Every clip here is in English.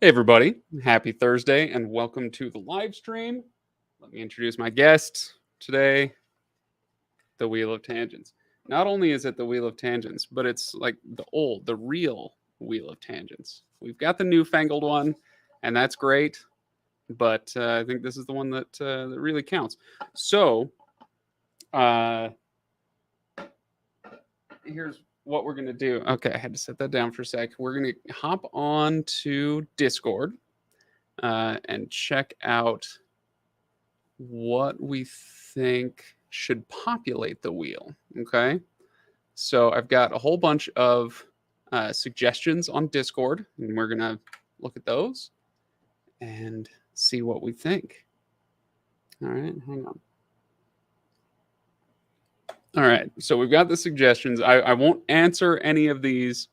Hey, everybody. Happy Thursday and welcome to the live stream. Let me introduce my guest today, the Wheel of Tangents. Not only is it the Wheel of Tangents, but it's like the real Wheel of Tangents. We've got the newfangled one, and that's great, but I think this is the one that really counts. So, uh, here's what we're going to do. Okay, I had to set that down for a sec. We're going to hop on to Discord and check out what we think should populate the wheel. Okay. So I've got a whole bunch of suggestions on Discord, and we're going to look at those and see what we think. All right. Hang on. All right. So we've got the suggestions. I won't answer any of these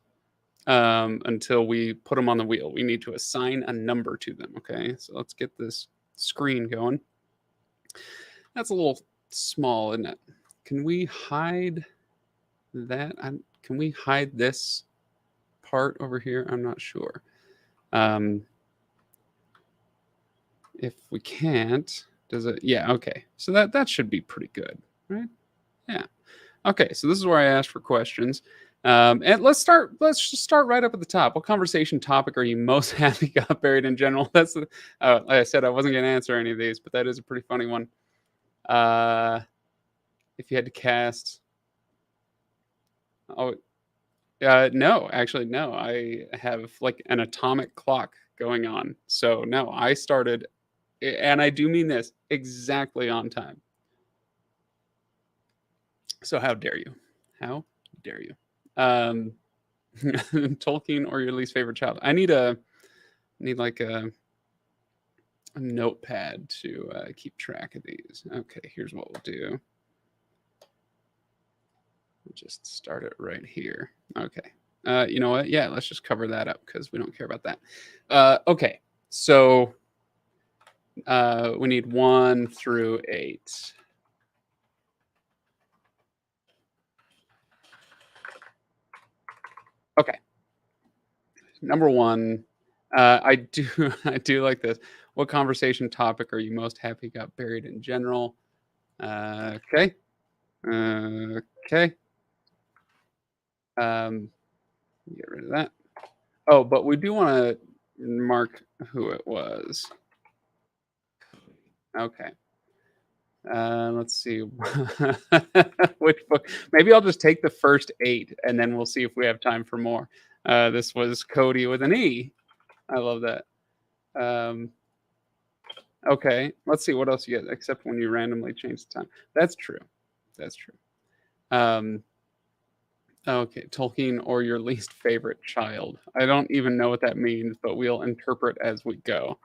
until we put them on the wheel. We need to assign a number to them. Okay. So let's get this screen going. That's a little small, isn't it? Can we hide that? Can we hide this part over here? I'm not sure. If we can't, does it? Yeah, okay. So that should be pretty good, right? Yeah. Okay, so this is where I asked for questions. And let's just start right up at the top. What conversation topic are you most happy got buried in general? That's like I said, I wasn't going to answer any of these, but that is a pretty funny one. If you had to cast, oh, no, actually, no. I have like an atomic clock going on. So no, I started, and I do mean this, exactly on time. So how dare you? How dare you? Tolkien or your least favorite child? I need like a notepad to keep track of these. Okay, here's what we'll do. We'll just start it right here. Okay. You know what? Yeah, let's just cover that up because we don't care about that. Okay, so we need 1 through 8. Okay. Number 1, I do I do like this. What conversation topic are you most happy got buried in general? Okay. Okay. Get rid of that. Oh, but we do want to mark who it was. Okay. Let's see. Which book? Maybe I'll just take the first 8 and then we'll see if we have time for more. This was Cody with an E. I love that. Okay, let's see what else you get, except when you randomly change the time. That's true. That's true. Okay, Tolkien or your least favorite child. I don't even know what that means, but we'll interpret as we go.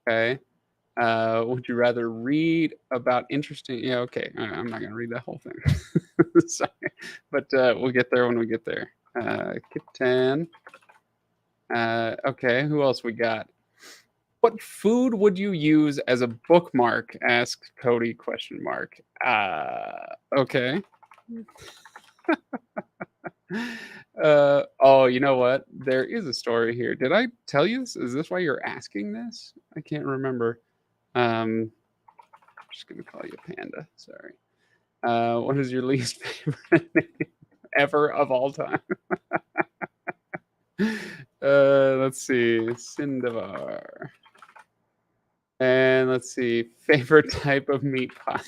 Okay. Would you rather read about interesting? Yeah, okay. I'm not going to read that whole thing. Sorry. But we'll get there when we get there. Kip 10. Okay, who else we got? What food would you use as a bookmark? Asked Cody, question mark. Okay. Oh, you know what? There is a story here. Did I tell you this? Is this why you're asking this? I can't remember. I'm just gonna call you Panda. Sorry. What is your least favorite name ever of all time? Let's see. Sindavar. And let's see. Favorite type of meat pie.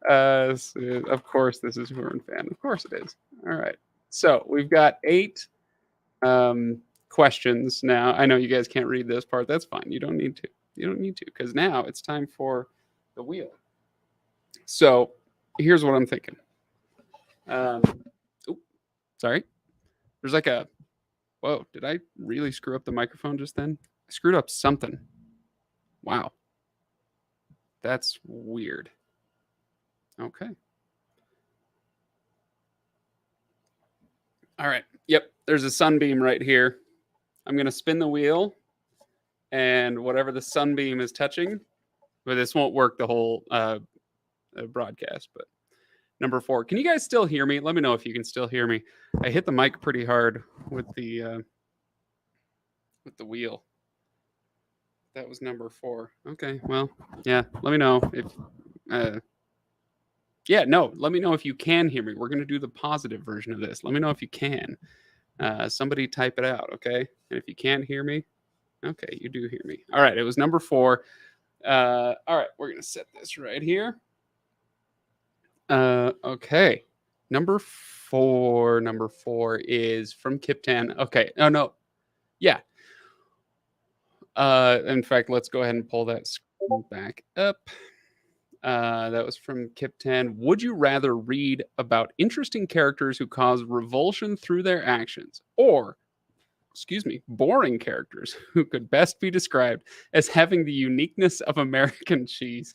Of course, this is Huron fan. Of course it is. All right. So we've got 8 questions now. I know you guys can't read this part. That's fine. You don't need to. You don't need to because now it's time for the wheel. So here's what I'm thinking. Sorry. There's like a. Whoa, did I really screw up the microphone just then? I screwed up something. Wow. That's weird. Okay. All right. Yep. There's a sunbeam right here. I'm going to spin the wheel, and whatever the sunbeam is touching, but this won't work the whole broadcast, but Number 4. Can you guys still hear me? Let me know if you can still hear me. I hit the mic pretty hard with the wheel. That was number 4. Okay, well, yeah. Let me know if let me know if you can hear me. We're going to do the positive version of this. Let me know if you can. Somebody type it out, okay? And if you can't hear me, okay, you do hear me. All right, it was number 4. All right, we're going to set this right here. Okay. Number 4 is from Kiptan. Okay. Oh, no. Yeah. In fact, let's go ahead and pull that screen back up. That was from Kiptan. Would you rather read about interesting characters who cause revulsion through their actions, or, boring characters who could best be described as having the uniqueness of American cheese?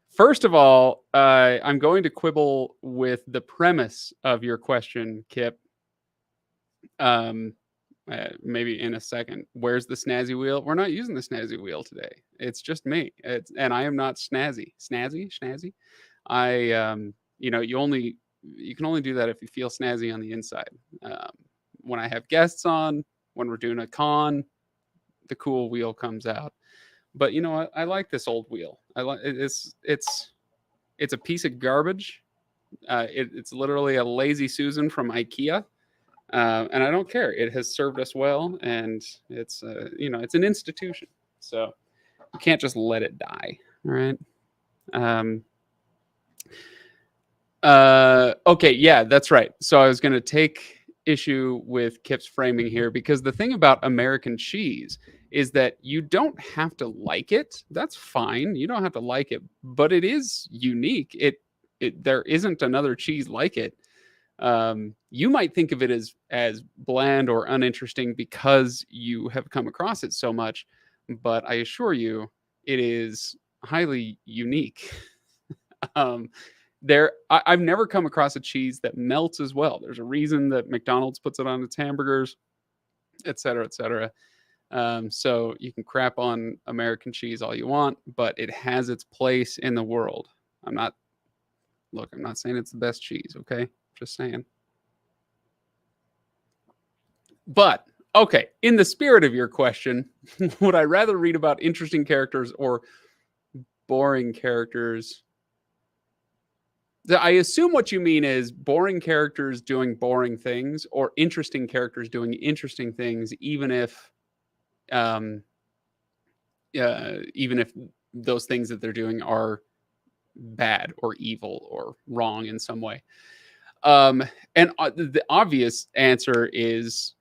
First of all, I'm going to quibble with the premise of your question, Kip. Maybe in a second. Where's the snazzy wheel? We're not using the snazzy wheel today. It's just me. And I am not snazzy. Snazzy. You can only do that if you feel snazzy on the inside. When I have guests on, when we're doing a con, the cool wheel comes out. But you know what? I like this old wheel. I like it's a piece of garbage. It's literally a lazy Susan from IKEA, and I don't care. It has served us well, and it's it's an institution. So you can't just let it die. All right. Okay. Yeah, that's right. So I was going to take issue with Kip's framing here, because the thing about American cheese is that you don't have to like it. That's fine. You don't have to like it, but it is unique. There isn't another cheese like it. You might think of it as bland or uninteresting because you have come across it so much, but I assure you, it is highly unique. I've never come across a cheese that melts as well. There's a reason that McDonald's puts it on its hamburgers, et cetera, et cetera. So you can crap on American cheese all you want, but it has its place in the world. I'm not saying it's the best cheese, okay? Just saying. But okay, in the spirit of your question, would I rather read about interesting characters or boring characters? I assume what you mean is boring characters doing boring things, or interesting characters doing interesting things, even if those things that they're doing are bad or evil or wrong in some way. And the obvious answer is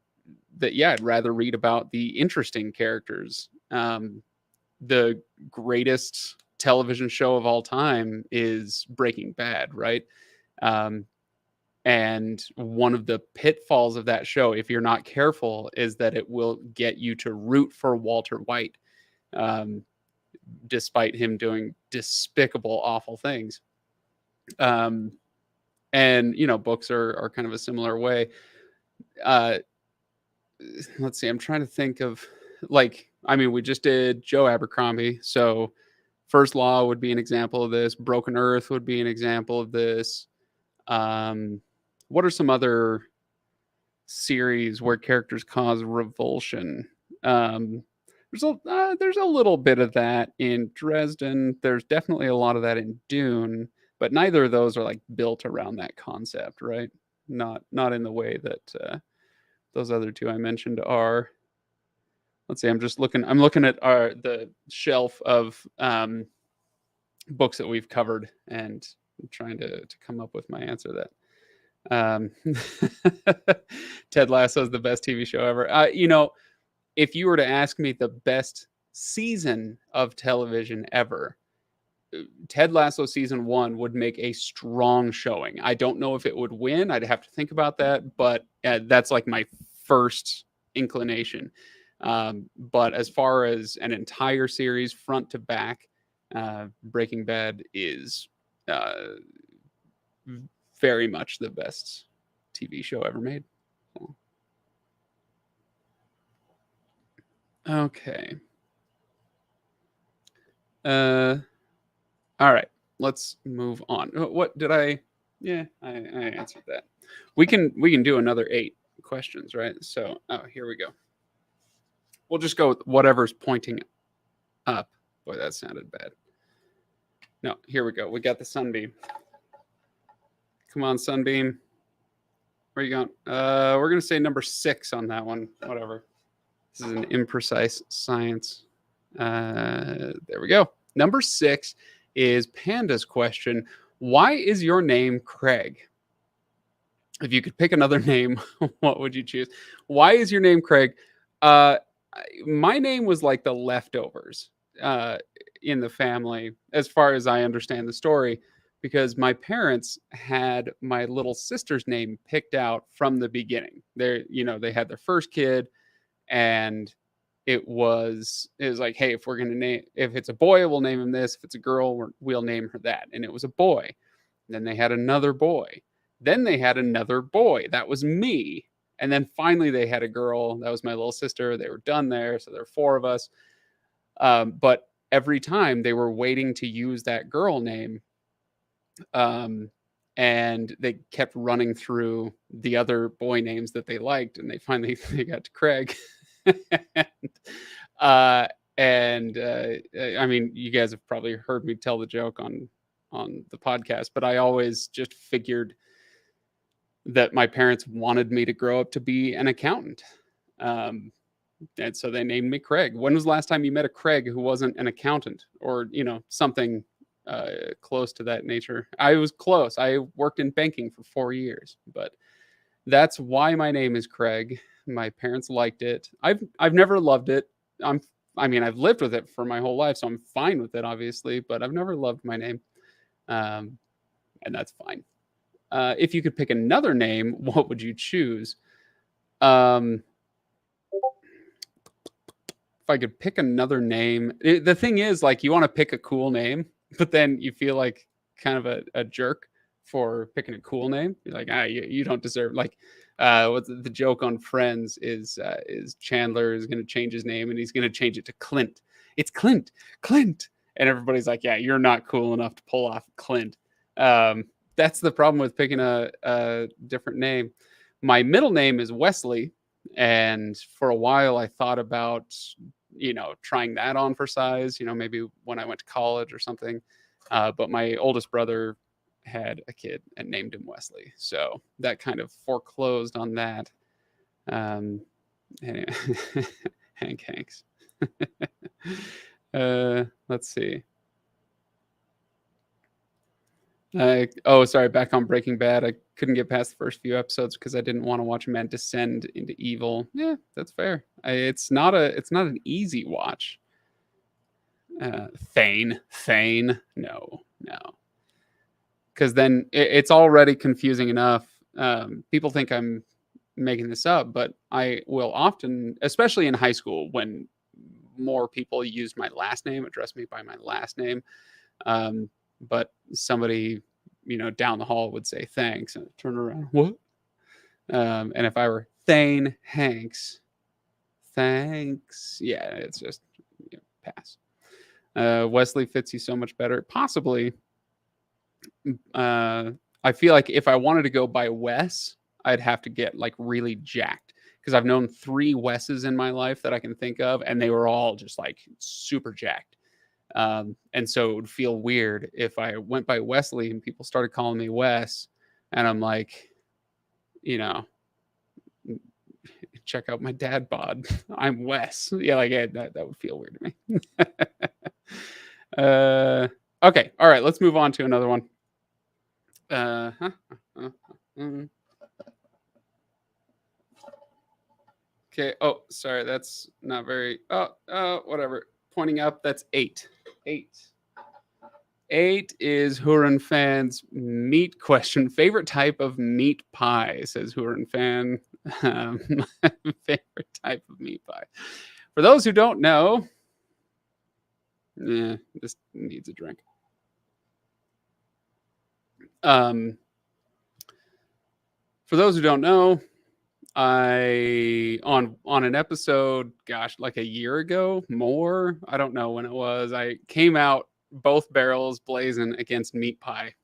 that, yeah, I'd rather read about the interesting characters. The greatest television show of all time is Breaking Bad, right? And one of the pitfalls of that show, if you're not careful, is that it will get you to root for Walter White, despite him doing despicable, awful things. And books are kind of a similar way. Let's see. I'm trying to think of, we just did Joe Abercrombie, so First Law would be an example of this. Broken Earth would be an example of this. What are some other series where characters cause revulsion? There's a little bit of that in Dresden. There's definitely a lot of that in Dune, but neither of those are like built around that concept, right? Not in the way that those other two I mentioned are. Let's see. I'm looking at the shelf of books that we've covered, and I'm trying to come up with my answer to that. Ted Lasso is the best TV show ever. If you were to ask me the best season of television ever, Ted Lasso season 1 would make a strong showing. I don't know if it would win. I'd have to think about that, but that's like my first inclination. But as far as an entire series, front to back, Breaking Bad is very much the best TV show ever made. Okay. All right. let's move on. What did I? Yeah, I answered that. We can do another 8 questions, right? So, oh, here we go. We'll just go with whatever's pointing up. Boy, that sounded bad. No, here we go. We got the Sunbeam. Come on, Sunbeam. Where are you going? We're gonna say number 6 on that one. Whatever. This is an imprecise science. There we go. Number 6 is Panda's question. Why is your name Craig? If you could pick another name, what would you choose? Why is your name Craig? My name was like the leftovers in the family, as far as I understand the story, because my parents had my little sister's name picked out from the beginning. They had their first kid, and it was like, hey, if we're gonna name, if it's a boy, we'll name him this. If it's a girl, we'll name her that. And it was a boy. Then they had another boy. Then they had another boy. That was me. And then finally they had a girl. That was my little sister. They were done there. So there were 4 of us. But every time they were waiting to use that girl name. And they kept running through the other boy names that they liked. And they finally they got to Craig. I mean, you guys have probably heard me tell the joke on the podcast, but I always just figured that my parents wanted me to grow up to be an accountant. And so they named me Craig. When was the last time you met a Craig who wasn't an accountant or, something close to that nature? I was close. I worked in banking for 4 years, but that's why my name is Craig. My parents liked it. I've never loved it. I've lived with it for my whole life, so I'm fine with it, obviously, but I've never loved my name. And that's fine. If you could pick another name, what would you choose? If I could pick another name, the thing is, like, you want to pick a cool name, but then you feel like kind of a jerk for picking a cool name. You're like, you don't deserve, like, what the joke on Friends is Chandler is going to change his name and he's going to change it to Clint. It's Clint. And everybody's like, yeah, you're not cool enough to pull off Clint. That's the problem with picking a different name. My middle name is Wesley. And for a while I thought about, trying that on for size, maybe when I went to college or something. But my oldest brother had a kid and named him Wesley. So that kind of foreclosed on that. Anyway, Hanks. Let's see. Sorry, back on Breaking Bad. I couldn't get past the first few episodes because I didn't want to watch a man descend into evil. Yeah, that's fair. It's not an easy watch. Thane, no. Because then it's already confusing enough. People think I'm making this up, but I will often, especially in high school, when more people used my last name, addressed me by my last name. But somebody, down the hall would say thanks and turn around. What? And if I were Thane Hanks, thanks. Yeah, it's just pass. Wesley fits you so much better. Possibly. I feel like if I wanted to go by Wes, I'd have to get like really jacked because I've known 3 Wes's in my life that I can think of, and they were all just like super jacked. And so it would feel weird if I went by Wesley and people started calling me Wes, and I'm like, check out my dad bod. I'm Wes. Yeah, like that would feel weird to me. Okay, all right, let's move on to another one. Okay. Oh, sorry, that's not very. Whatever. Pointing up, that's 8. 8 is Huron Fan's meat question. Favorite type of meat pie, says Huron Fan. Favorite type of meat pie. For those who don't know, this needs a drink. For those who don't know, I on an episode, gosh, like a year ago, more, I don't know when it was, I came out both barrels blazing against meat pie.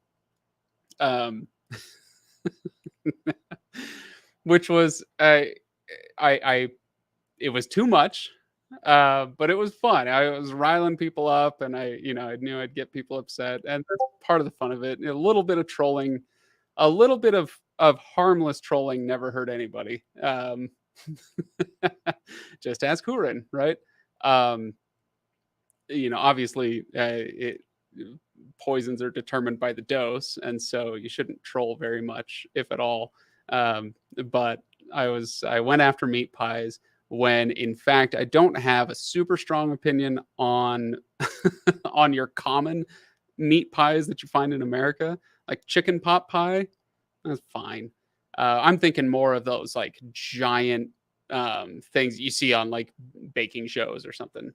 Which was it was too much, but it was fun. I was riling people up, and I knew I'd get people upset, and that's part of the fun of it. A little bit of trolling, a little bit of harmless trolling never hurt anybody. Just ask Hurin, right? Obviously, poisons are determined by the dose, and so you shouldn't troll very much, if at all. But I went after meat pies when, in fact, I don't have a super strong opinion on on your common meat pies that you find in America, like chicken pot pie. That's fine. I'm thinking more of those like giant things you see on like baking shows or something,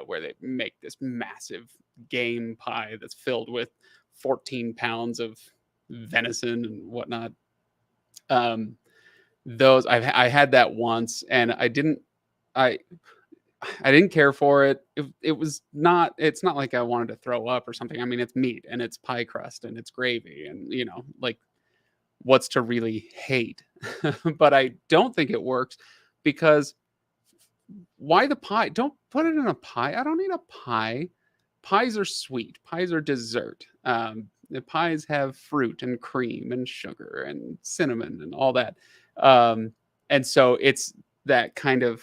where they make this massive game pie that's filled with 14 pounds of venison and whatnot. Those I had that once, and I didn't care for it. It was not. It's not like I wanted to throw up or something. I mean, it's meat and it's pie crust and it's gravy, and like, what's to really hate? But I don't think it works, because why the pie? Don't put it in a pie. I don't need a pie. Pies are sweet. Pies are dessert. The pies have fruit and cream and sugar and cinnamon and all that. And so it's that kind of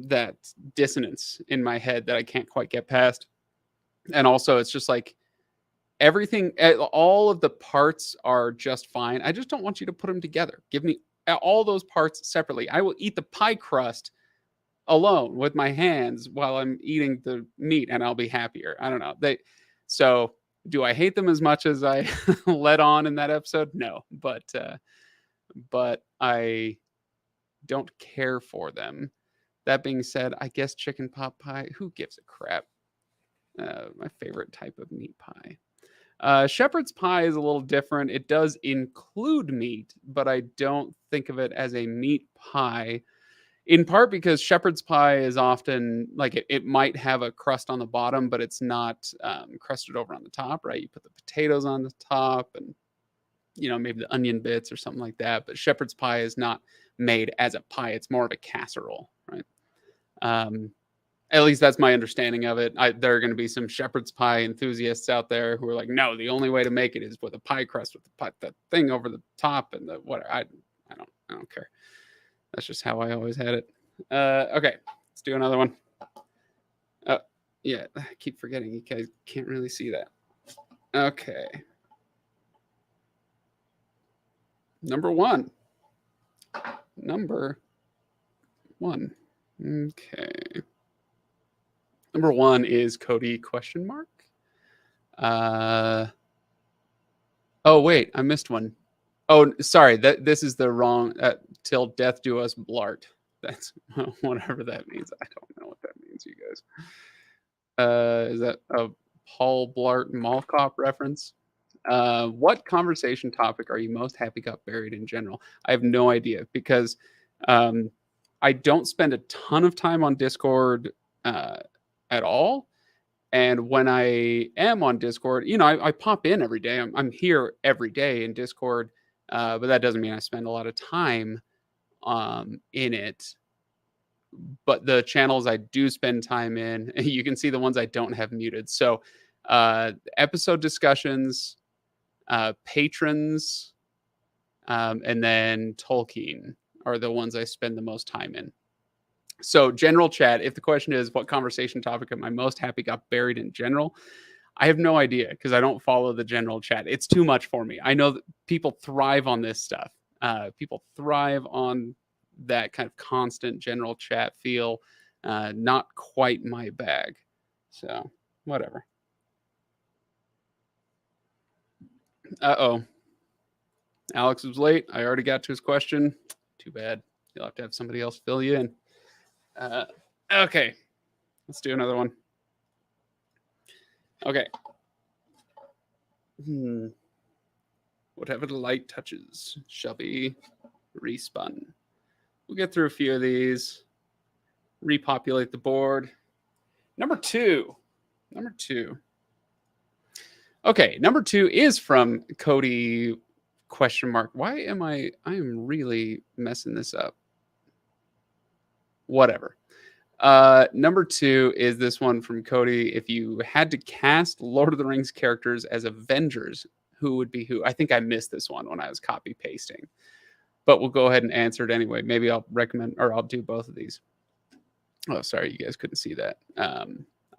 that dissonance in my head that I can't quite get past. And also, it's just like everything, all of the parts are just fine. I just don't want you to put them together. Give me all those parts separately. I will eat the pie crust alone with my hands while I'm eating the meat, and I'll be happier. I don't know. So do I hate them as much as I let on in that episode? No, but I don't care for them. That being said, I guess chicken pot pie, who gives a crap? My favorite type of meat pie. Shepherd's pie is a little different. It does include meat, but I don't think of it as a meat pie, in part because shepherd's pie is often like it might have a crust on the bottom, but it's not crusted over on the top, right? You put the potatoes on the top and maybe the onion bits or something like that. But shepherd's pie is not made as a pie. It's more of a casserole, right? At least that's my understanding of it. There are going to be some shepherd's pie enthusiasts out there who are like, no, the only way to make it is with a pie crust with the thing over the top and the what. I don't care. That's just how I always had it. Okay, let's do another one. Yeah, I keep forgetting. You guys can't really see that. Okay. Number one. Okay. Number one is Cody ? Oh wait, I missed one. Oh, sorry. This is the wrong. Till death do us blart. That's whatever that means. I don't know what that means, you guys. Is that a Paul Blart Mall Cop reference? What conversation topic are you most happy got buried in general? I have no idea, because I don't spend a ton of time on Discord at all. And when I am on Discord, I pop in every day. I'm here every day in Discord, but that doesn't mean I spend a lot of time in it. But the channels I do spend time in, you can see the ones I don't have muted. So episode discussions, patrons, and then Tolkien are the ones I spend the most time in. So general chat, if the question is what conversation topic am I most happy got buried in general, I have no idea, because I don't follow the general chat. It's too much for me. I know that people thrive on this stuff. People thrive on that kind of constant general chat feel. Not quite my bag. So whatever. Uh-oh. Alex was late. I already got to his question. Too bad. You'll have to have somebody else fill you in. Okay. Let's do another one. Okay. Whatever the light touches shall be respun. We'll get through a few of these, repopulate the board. Number two. Okay, number 2 is from Cody question mark. Why am I am really messing this up. Whatever. Number 2 is this one from Cody. If you had to cast Lord of the Rings characters as Avengers, who would be who? I think I missed this one when I was copy pasting, but we'll go ahead and answer it anyway. Maybe I'll recommend, or I'll do both of these. Oh, sorry, you guys couldn't see that.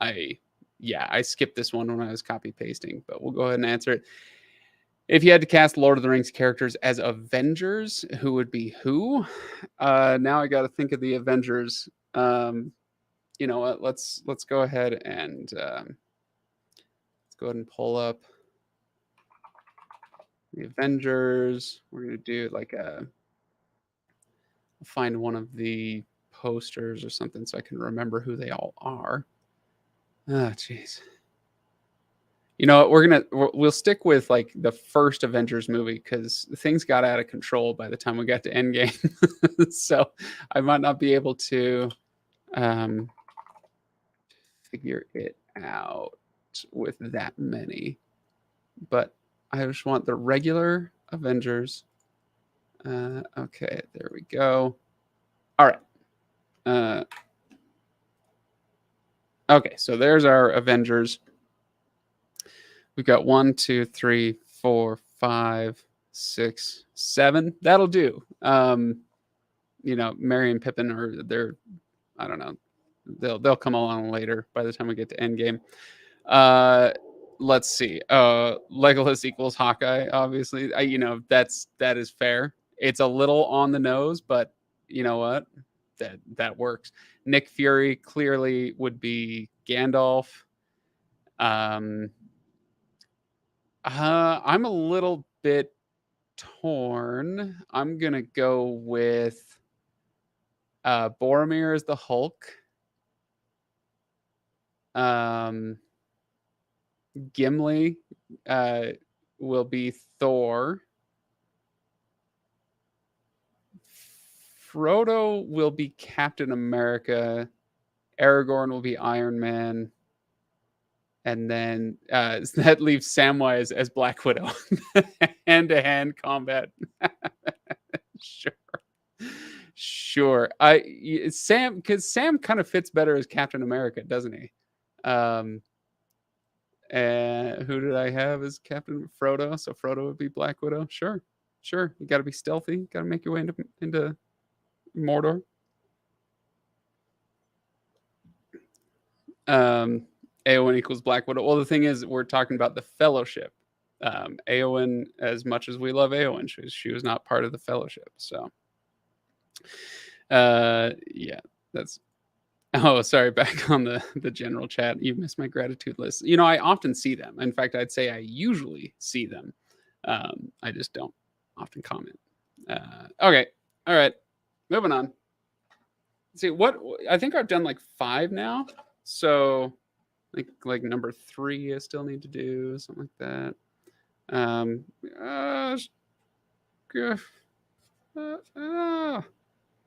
I skipped this one when I was copy pasting, but we'll go ahead and answer it. If you had to cast Lord of the Rings characters as Avengers, who would be who? Now I got to think of the Avengers. You know what? Let's go ahead and pull up the Avengers. We're gonna do like find one of the posters or something so I can remember who they all are. Ah, jeez. You know what? We'll stick with like the first Avengers movie because things got out of control by the time we got to Endgame. So I might not be able to figure it out with that many. But I just want the regular Avengers. Okay, there we go. All right. Okay, so there's our Avengers. We've got 1, 2, 3, 4, 5, 6, 7. That'll do. You know, Merry and Pippin they're I don't know. They'll come along later by the time we get to Endgame. Let's see. Legolas equals Hawkeye, obviously. That is fair. It's a little on the nose, but you know what? That works. Nick Fury clearly would be Gandalf. I'm a little bit torn. I'm gonna go with Boromir as the Hulk. Gimli will be Thor. Frodo will be Captain America. Aragorn will be Iron Man. And then that leaves Samwise as Black Widow. Hand-to-hand combat. Sure. Because Sam kind of fits better as Captain America, doesn't he? And who did I have as Captain? Frodo. So Frodo would be Black Widow. Sure. You got to be stealthy. Got to make your way into Mordor. Eowyn equals Black Widow. Well, the thing is, we're talking about the Fellowship. Eowyn, as much as we love Eowyn, she was not part of the Fellowship. So, yeah, that's. Oh, sorry. Back on the general chat, you missed my gratitude list. You know, I often see them. In fact, I'd say I usually see them. I just don't often comment. Okay. All right. Moving on. Let's see what I think I've done like 5 now. So like number 3 I still need to do something like that.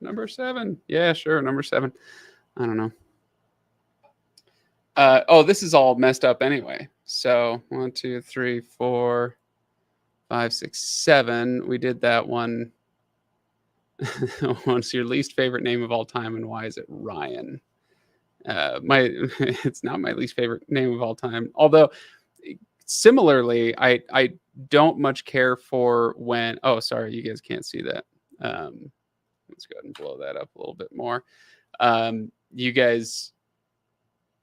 Number 7. Yeah, sure. Number 7. I don't know. This is all messed up anyway. So 1, 2, 3, 4, 5, 6, 7. We did that one. What's your least favorite name of all time, and why is it Ryan? It's not my least favorite name of all time. Although, similarly, I don't much care for when. Oh, sorry, you guys can't see that. Let's go ahead and blow that up a little bit more. You guys,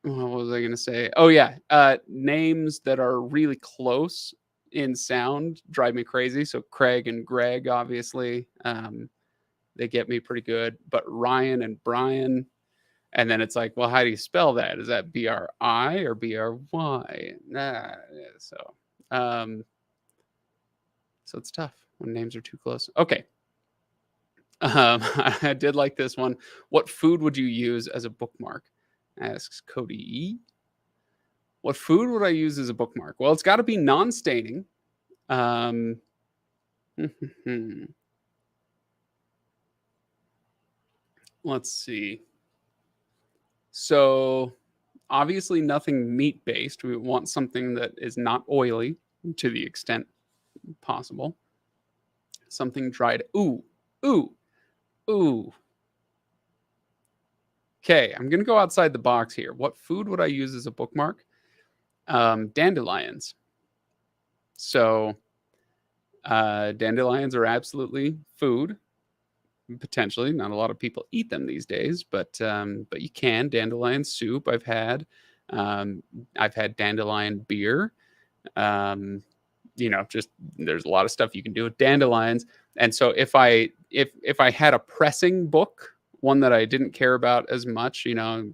what was I going to say? Oh yeah, names that are really close in sound drive me crazy. So Craig and Greg, obviously, they get me pretty good. But Ryan and Brian, and then it's like, well, how do you spell that? Is that B-R-I or B-R-Y? So it's tough when names are too close. Okay. I did like this one. What food would you use as a bookmark? Asks Cody E. What food would I use as a bookmark? Well, it's got to be non-staining. Let's see. So obviously nothing meat based. We want something that is not oily to the extent possible. Something dried. Ooh, ooh, ooh. Okay, I'm gonna go outside the box here. What food would I use as a bookmark? Dandelions. So dandelions are absolutely food. Potentially, not a lot of people eat them these days, but you can. Dandelion soup. Um, I've had dandelion beer. Um, just there's a lot of stuff you can do with dandelions. And so if I had a pressing book, one that I didn't care about as much,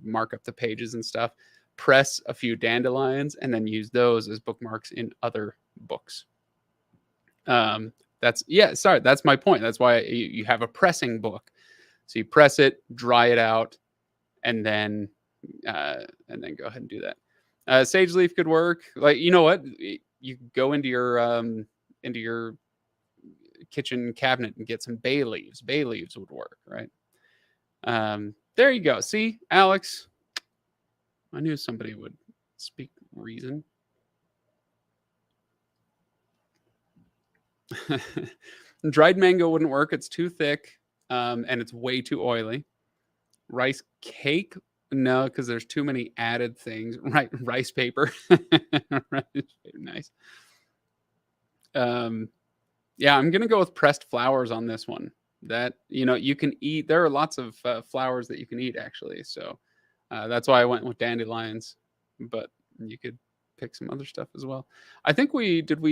mark up the pages and stuff, press a few dandelions and then use those as bookmarks in other books. That's my point. That's why you have a pressing book. So you press it, dry it out, and then go ahead and do that. Sage leaf could work. Like, you know what? You go into your kitchen cabinet and get some bay leaves. Bay leaves would work, right? There you go. See, Alex, I knew somebody would speak reason. Dried mango wouldn't work. It's too thick, and it's way too oily. Rice cake, no, because there's too many added things. Right, rice paper. Nice. Yeah, I'm gonna go with pressed flowers on this one. That you can eat. There are lots of flowers that you can eat actually. So that's why I went with dandelions. But you could pick some other stuff as well. I think we did.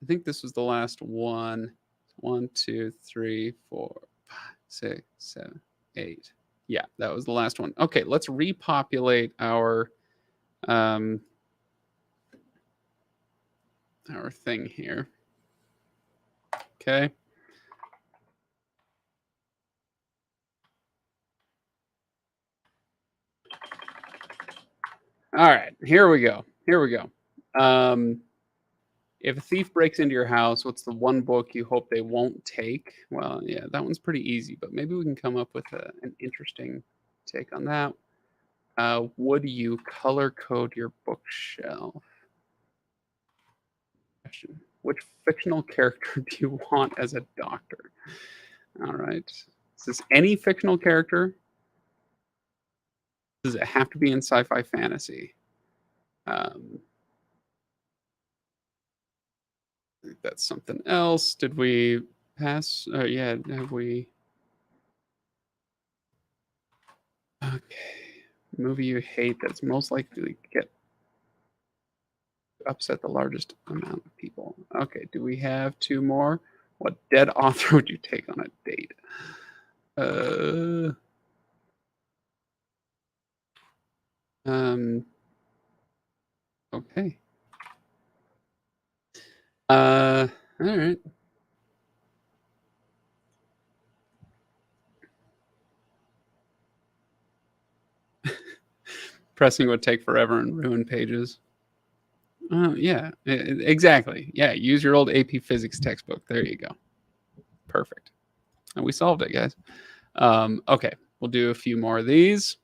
I think this was the last one. 1, 2, 3, 4, 5, 6, 7, 8. Yeah, that was the last one. Okay, let's repopulate our thing here. Okay. All right, here we go. If a thief breaks into your house, what's the one book you hope they won't take? Well, yeah, that one's pretty easy, but maybe we can come up with an interesting take on that. Would you color code your bookshelf? Question. Which fictional character do you want as a doctor? All right. Is this any fictional character? Does it have to be in sci-fi fantasy? Um, I think that's something else. Did we pass? Yeah, have we? Okay. Movie you hate that's most likely to get upset the largest amount of people. Okay, do we have two more? What dead author would you take on a date? Okay. All right. Pressing would take forever and ruin pages. Yeah, exactly. Yeah, use your old AP Physics textbook. There you go. Perfect. And we solved it, guys. Okay, we'll do a few more of these.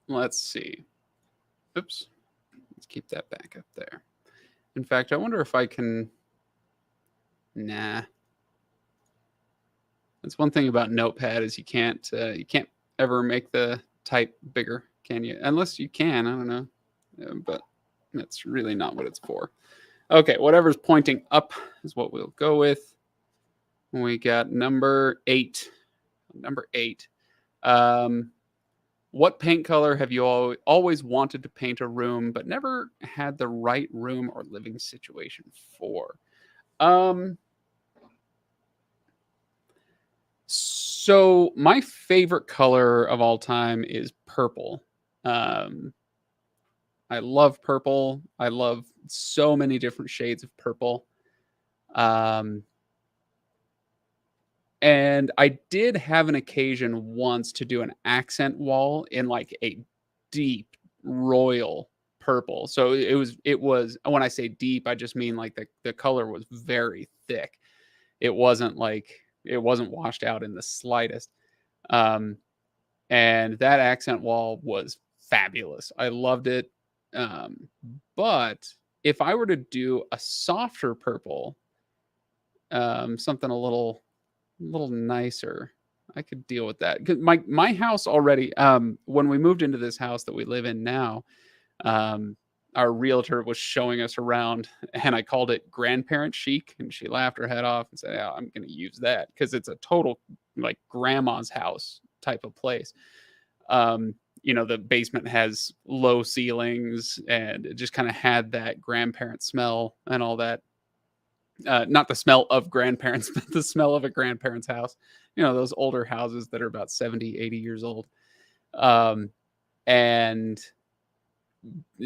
Let's see. Oops. Let's keep that back up there. In fact, I wonder if I can. Nah. That's one thing about Notepad is you can't ever make the type bigger, can you? Unless you can, I don't know. But that's really not what it's for. Okay, whatever's pointing up is what we'll go with. We got number 8. Number 8. What paint color have you always wanted to paint a room but never had the right room or living situation for? So my favorite color of all time is purple. I love purple. I love so many different shades of purple. And I did have an occasion once to do an accent wall in like a deep royal purple. So it was when I say deep, I just mean like the color was very thick. It wasn't washed out in the slightest. Um, and that accent wall was fabulous. I loved it. Um, but if I were to do a softer purple, something a little nicer, I could deal with that. 'Cause my house already, when we moved into this house that we live in now, um, our realtor was showing us around, and I called it grandparent chic, and she laughed her head off and said, "Yeah, I'm going to use that because it's a total like grandma's house type of place." Um, the basement has low ceilings, and it just kind of had that grandparent smell and all that. Not the smell of grandparents, but the smell of a grandparent's house. Those older houses that are about 70, 80 years old. Um, and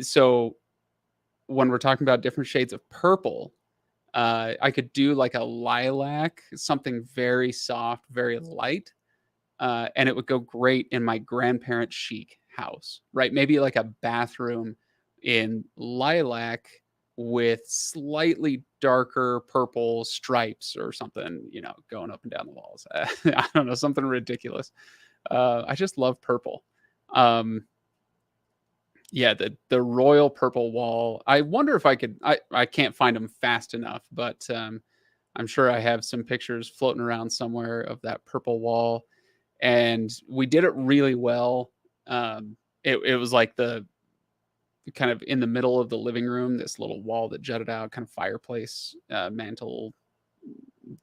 so when we're talking about different shades of purple, I could do like a lilac, something very soft, very light, and it would go great in my grandparent chic house, right? Maybe like a bathroom in lilac with slightly darker purple stripes or something, going up and down the walls. I don't know, something ridiculous. I just love purple. Um, yeah, the royal purple wall. I wonder if I could. I can't find them fast enough, but I'm sure I have some pictures floating around somewhere of that purple wall, and we did it really well. It was like the kind of in the middle of the living room, this little wall that jutted out, kind of fireplace mantle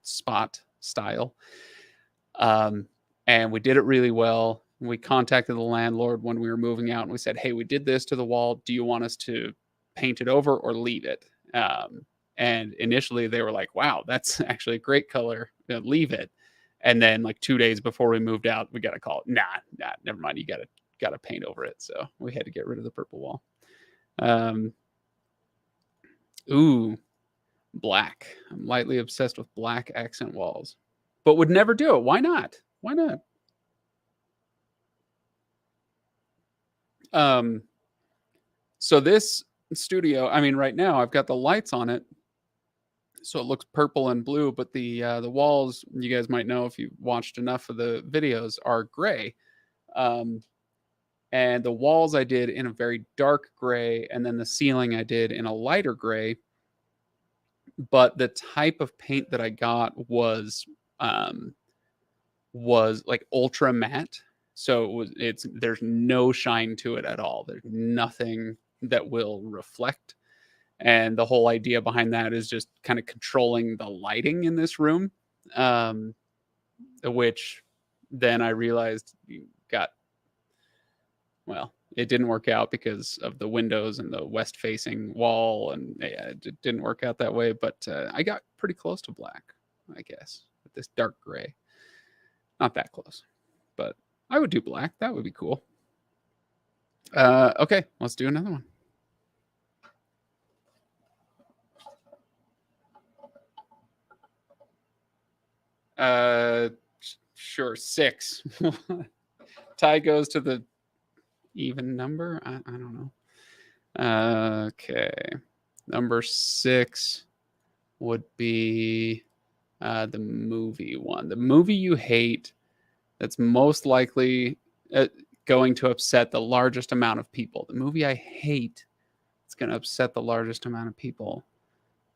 spot style. Um, and we did it really well. We contacted the landlord when we were moving out, and we said, "Hey, we did this to the wall. Do you want us to paint it over or leave it?" And initially, they were like, "Wow, that's actually a great color. Leave it." And then, like 2 days before we moved out, we got a call. Nah, never mind. You got to paint over it. So we had to get rid of the purple wall. Um, ooh, black. I'm lightly obsessed with black accent walls, but would never do it. Why not? Why not? Um, so this studio, I mean, right now I've got the lights on it, so it looks purple and blue, but the walls, you guys might know if you watched enough of the videos, are gray. Um, and the walls I did in a very dark gray, and then the ceiling I did in a lighter gray. But the type of paint that I got um, was like ultra matte. So there's no shine to it at all. There's nothing that will reflect. And the whole idea behind that is just kind of controlling the lighting in this room, um, which then I realized got, well, it didn't work out because of the windows and the west facing wall. And yeah, it didn't work out that way. But I got pretty close to black, I guess, with this dark gray. Not that close, but I would do black. That would be cool. Okay, let's do another one. Uh, sure, 6. Tie goes to the even number. I don't know. Okay, number 6 would be the movie one. The movie you hate that's most likely going to upset the largest amount of people. The movie I hate, it's going to upset the largest amount of people.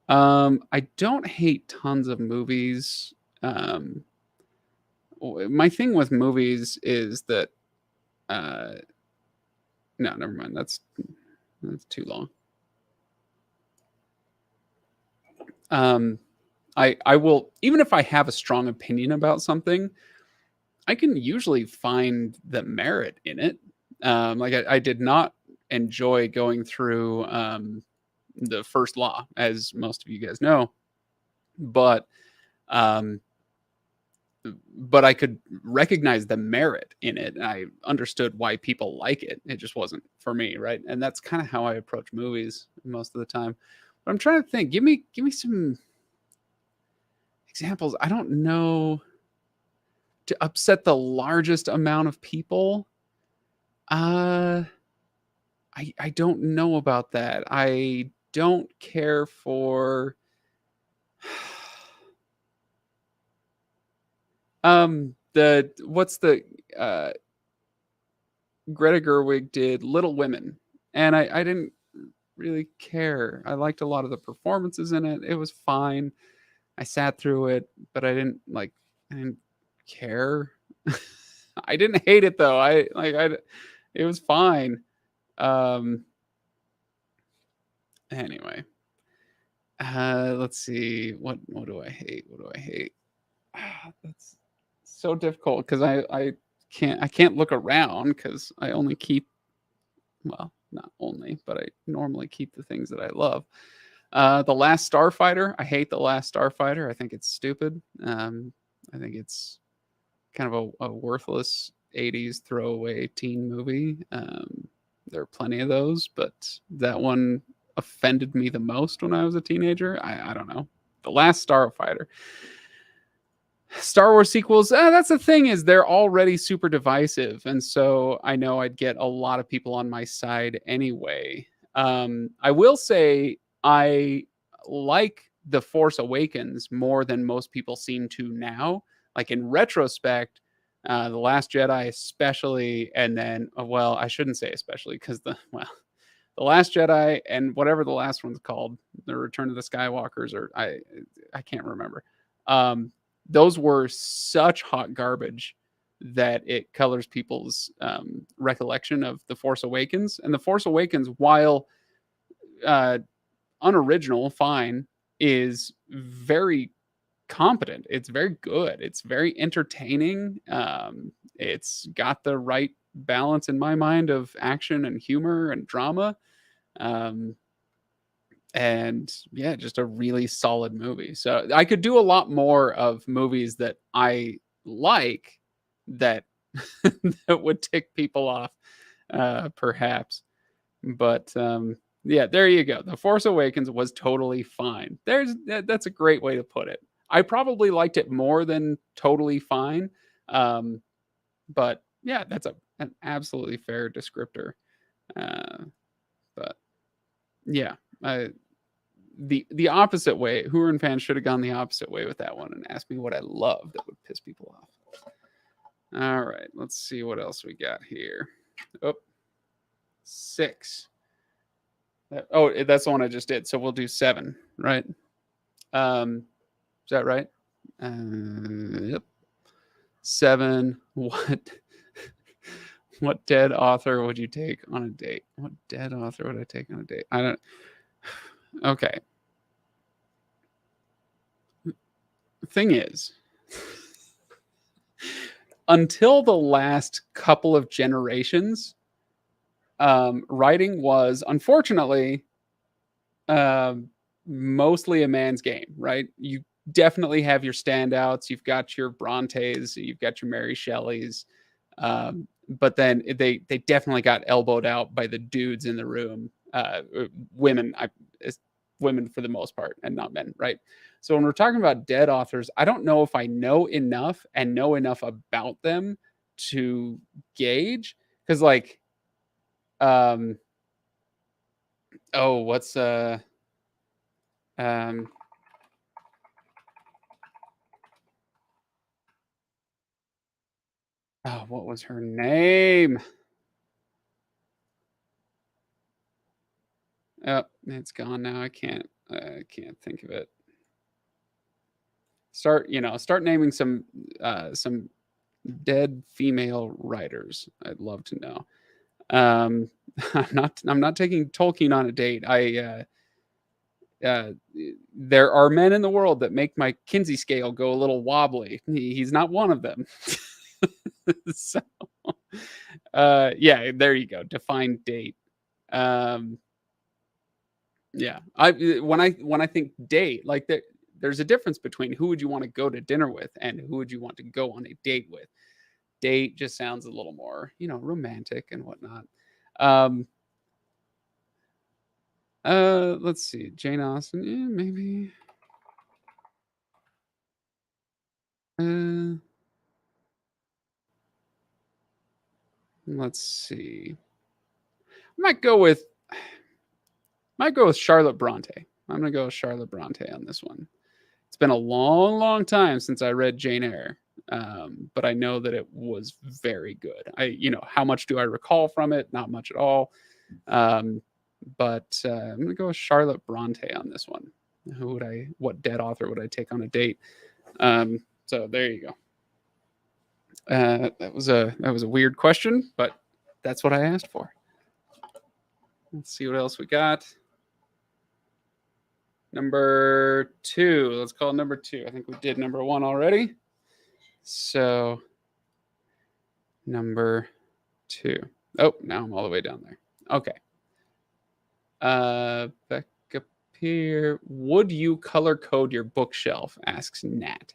I don't hate tons of movies. Um, my thing with movies is that uh, no, never mind. That's too long. Um, I will, even if I have a strong opinion about something, I can usually find the merit in it. Like I did not enjoy going through the First Law, as most of you guys know, but um, but I could recognize the merit in it. And I understood why people like it. It just wasn't for me, right? And that's kind of how I approach movies most of the time. But I'm trying to think. Give me some examples. I don't know, to upset the largest amount of people. Uh I don't know about that. I don't care for the what's the uh Greta Gerwig did Little Women, and I didn't really care. I liked a lot of the performances in it. It was fine. I sat through it, but I didn't care. I didn't hate it though. It was fine. Um anyway. Let's see. What do I hate? What do I hate? That's so difficult because I can't look around because I only keep, well, not only, but I normally keep the things that I love. The Last Starfighter. I hate The Last Starfighter. I think it's stupid. I think it's kind of a worthless 80s throwaway teen movie. There are plenty of those, but that one offended me the most when I was a teenager. I don't know. The Last Starfighter. Star Wars sequels, that's the thing, is they're already super divisive, and so I know I'd get a lot of people on my side anyway. I will say I like The Force Awakens more than most people seem to now. Like in retrospect, The Last Jedi especially, and then well, I shouldn't say especially because The Last Jedi and whatever the last one's called, The Return of the Skywalkers, or I can't remember. Those were such hot garbage that it colors people's recollection of The Force Awakens. And The Force Awakens, while uh, unoriginal, fine, is very competent. It's very good. It's very entertaining. It's got the right balance in my mind of action and humor and drama. Um, and yeah, just a really solid movie. So I could do a lot more of movies that I like that that would tick people off, perhaps. But yeah, there you go. The Force Awakens was totally fine. That's a great way to put it. I probably liked it more than totally fine, um, but yeah, that's an absolutely fair descriptor. Uh, but yeah, the opposite way. Hooran fans should have gone the opposite way with that one and asked me what I love that would piss people off. All right, let's see what else we got here. Oh, 6. That's the one I just did. So we'll do 7, right? Is that right? Yep. 7. What dead author would you take on a date? What dead author would I take on a date? I don't. Okay. Thing is, until the last couple of generations, writing was unfortunately mostly a man's game, right? You definitely have your standouts. You've got your Brontes, you've got your Mary Shelleys, but then they definitely got elbowed out by the dudes in the room. Women, women for the most part, and not men, right? So when we're talking about dead authors, I don't know if I know enough and know enough about them to gauge, because like, oh, what's um oh, what was her name? Oh, it's gone now. I can't think of it. Start naming some dead female writers. I'd love to know. Um, I'm not taking Tolkien on a date. Uh, there are men in the world that make my Kinsey scale go a little wobbly. He's not one of them. So, yeah, there you go. Define date. Um, yeah, when I think date, like there's a difference between who would you want to go to dinner with and who would you want to go on a date with. Date just sounds a little more, romantic and whatnot. Um, let's see, Jane Austen, maybe. Uh, let's see. I might go with Charlotte Bronte. I'm gonna go with Charlotte Bronte on this one. It's been a long, long time since I read Jane Eyre. but I know that it was very good. How much do I recall from it? Not much at all. But I'm gonna go with Charlotte Bronte on this one. What dead author would I take on a date? So there you go. That was a weird question, but that's what I asked for. Let's see what else we got. Number 2. Let's call it number 2. I think we did number 1 already. So number 2. Oh, now I'm all the way down there. Okay. Becca Peer, would you color code your bookshelf? Asks Nat.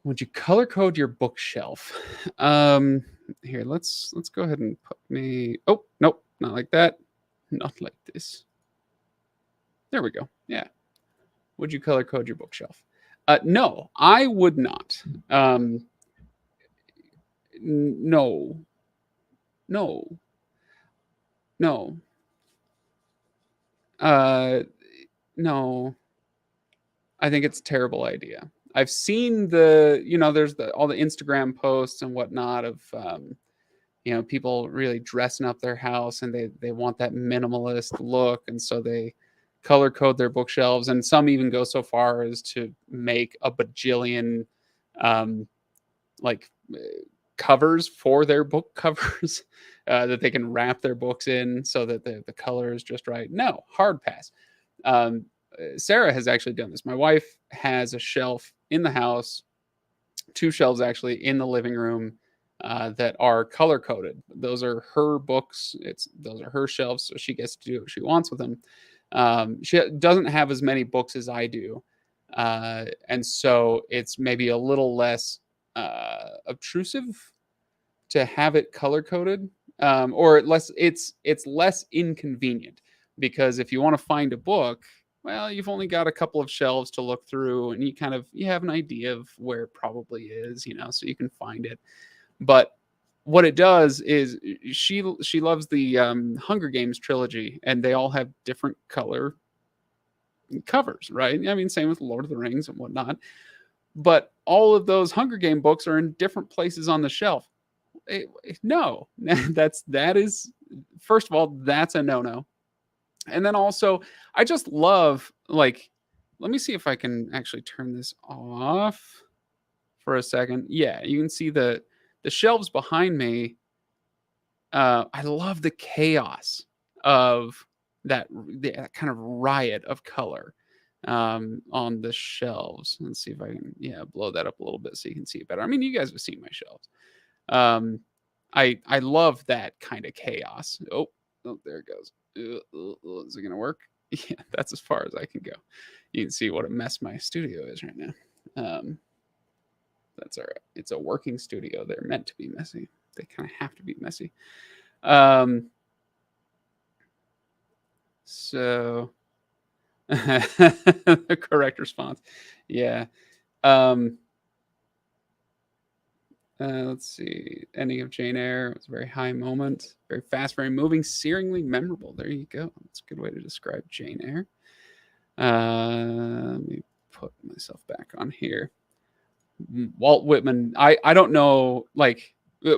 Would you color code your bookshelf? Here, let's go ahead and put me. Oh, nope, not like that. Not like this. There we go. Yeah. Would you color code your bookshelf? No, I would not. No. No. No. No. I think it's a terrible idea. I've seen there's all the Instagram posts and whatnot of, people really dressing up their house, and they want that minimalist look. And so they color code their bookshelves. And some even go so far as to make a bajillion, like covers for their book covers that they can wrap their books in so that the color is just right. No, hard pass. Sarah has actually done this. My wife has a shelf in the house, 2 shelves actually in the living room that are color coded. Those are her books. Those are her shelves, so she gets to do what she wants with them. She doesn't have as many books as I do, and so it's maybe a little less obtrusive to have it color coded, or it's less inconvenient, because if you want to find a book, well, you've only got a couple of shelves to look through, and you have an idea of where it probably is, so you can find it. But what it does is she loves the Hunger Games trilogy, and they all have different color covers, right? I mean, same with Lord of the Rings and whatnot. But all of those Hunger Game books are in different places on the shelf. No, that is, first of all, that's a no-no. And then also, I just love, like, let me see if I can actually turn this off for a second. Yeah, you can see the shelves behind me. I love the chaos of that kind of riot of color on the shelves. Let's see if I can, blow that up a little bit so you can see it better. I mean, you guys have seen my shelves. I love that kind of chaos. Oh, there it goes. Is it gonna work? Yeah, that's as far as I can go. You can see what a mess my studio is right now. That's all right. It's a working studio. They're meant to be messy. They kind of have to be messy. So the correct response. Yeah. Let's see. Ending of Jane Eyre. It was a very high moment. Very fast, very moving, searingly memorable. There you go. That's a good way to describe Jane Eyre. Let me put myself back on here. Walt Whitman. I don't know, like,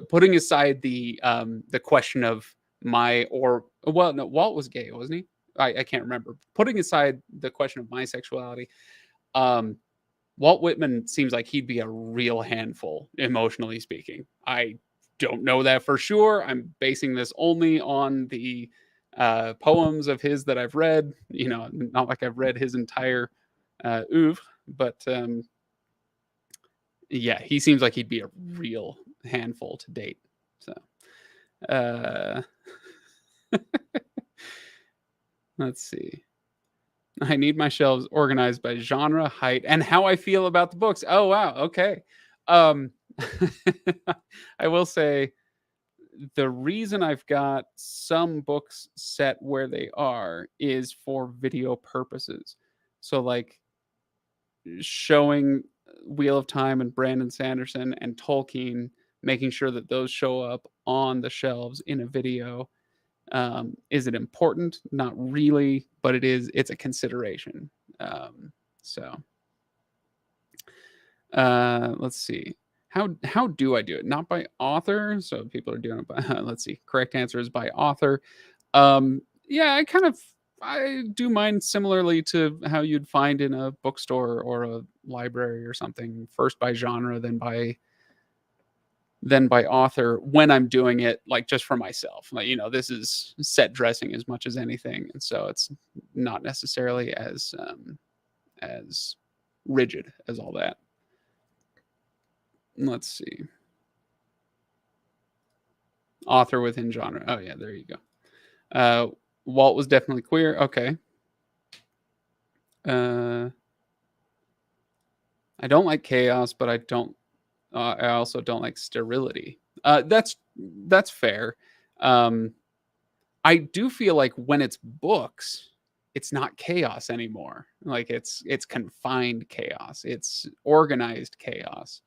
putting aside the question of Walt was gay, wasn't he? I can't remember. Putting aside the question of my sexuality, Walt Whitman seems like he'd be a real handful, emotionally speaking. I don't know that for sure. I'm basing this only on the poems of his that I've read. Not like I've read his entire oeuvre, but yeah, he seems like he'd be a real handful to date. So, let's see. I need my shelves organized by genre, height, and how I feel about the books. Oh, wow. Okay. I will say the reason I've got some books set where they are is for video purposes. So, like, showing Wheel of Time and Brandon Sanderson and Tolkien, making sure that those show up on the shelves in a video. Is it important? Not really, but it's a consideration. So Let's see. How do I do it? Not by author. So people are doing it by let's see. Correct answer is by author. Yeah, I do mine similarly to how you'd find in a bookstore or a library or something. First by genre, then by author when I'm doing it like just for myself. Like, this is set dressing as much as anything. And so it's not necessarily as rigid as all that. Let's see. Author within genre. Oh yeah, there you go. Walt was definitely queer. Okay. I don't like chaos, but I don't. I also don't like sterility. That's fair. Um, I do feel like when it's books, it's not chaos anymore. Like it's confined chaos. It's organized chaos.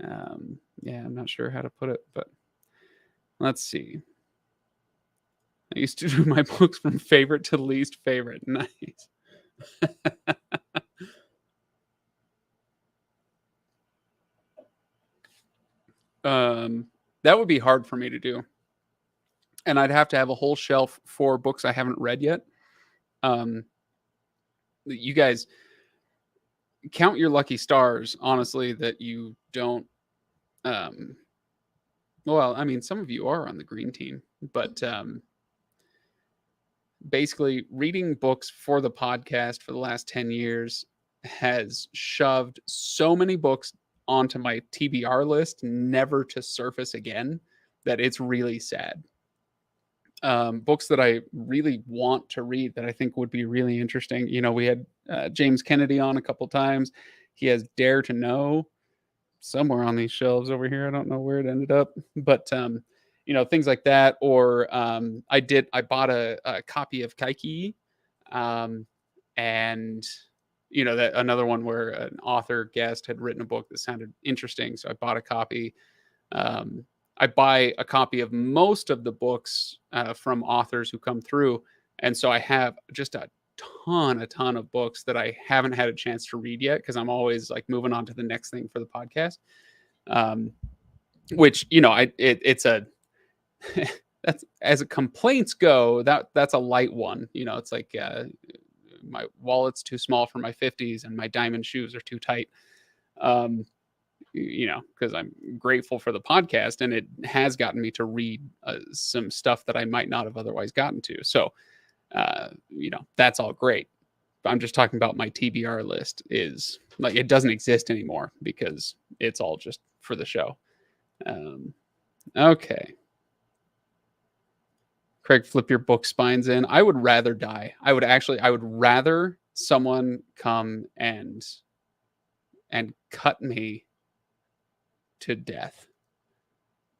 Yeah, I'm not sure how to put it, but let's see. I used to do my books from favorite to least favorite. Nice. That would be hard for me to do. And I'd have to have a whole shelf for books I haven't read yet. Um, you guys count your lucky stars, honestly, that you don't. Um, well, I mean, some of you are on the green team, but basically, reading books for the podcast for the last 10 years has shoved so many books onto my TBR list, never to surface again, that it's really sad. Books that I really want to read that I think would be really interesting. We had James Kennedy on a couple times. He has Dare to Know somewhere on these shelves over here. I don't know where it ended up, but things like that. Or I bought a copy of Kaiki, and that another one where an author guest had written a book that sounded interesting, so I bought a copy. I buy a copy of most of the books from authors who come through. And so I have just a ton of books that I haven't had a chance to read yet because I'm always like moving on to the next thing for the podcast. Which, it's a, that's as complaints go, that's a light one. It's like my wallet's too small for my 50s and my diamond shoes are too tight. Because I'm grateful for the podcast and it has gotten me to read some stuff that I might not have otherwise gotten to. So, that's all great. I'm just talking about my TBR list is like, it doesn't exist anymore because it's all just for the show. Okay. Craig, flip your book spines in. I would rather die. I would rather someone come and cut me to death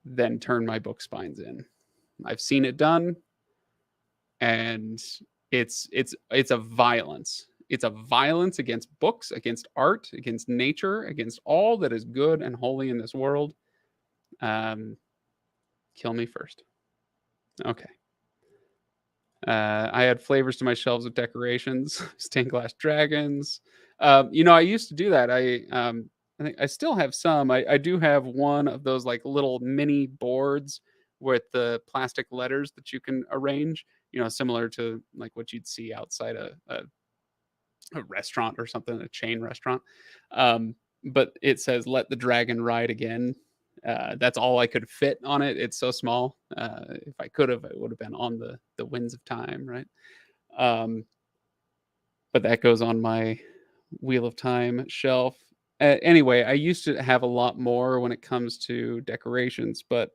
than turn my book spines in. I've seen it done, and it's a violence. It's a violence against books, against art, against nature, against all that is good and holy in this world. Kill me first. Okay. I add flavors to my shelves of decorations, stained glass dragons. I used to do that. I think I still have some. I do have one of those like little mini boards with the plastic letters that you can arrange, similar to like what you'd see outside a restaurant or something, a chain restaurant. But it says, "Let the dragon ride again." That's all I could fit on it. It's so small. If I could have, it would have been on the Winds of Time, right? Um, but that goes on my Wheel of Time shelf. Anyway, I used to have a lot more when it comes to decorations, but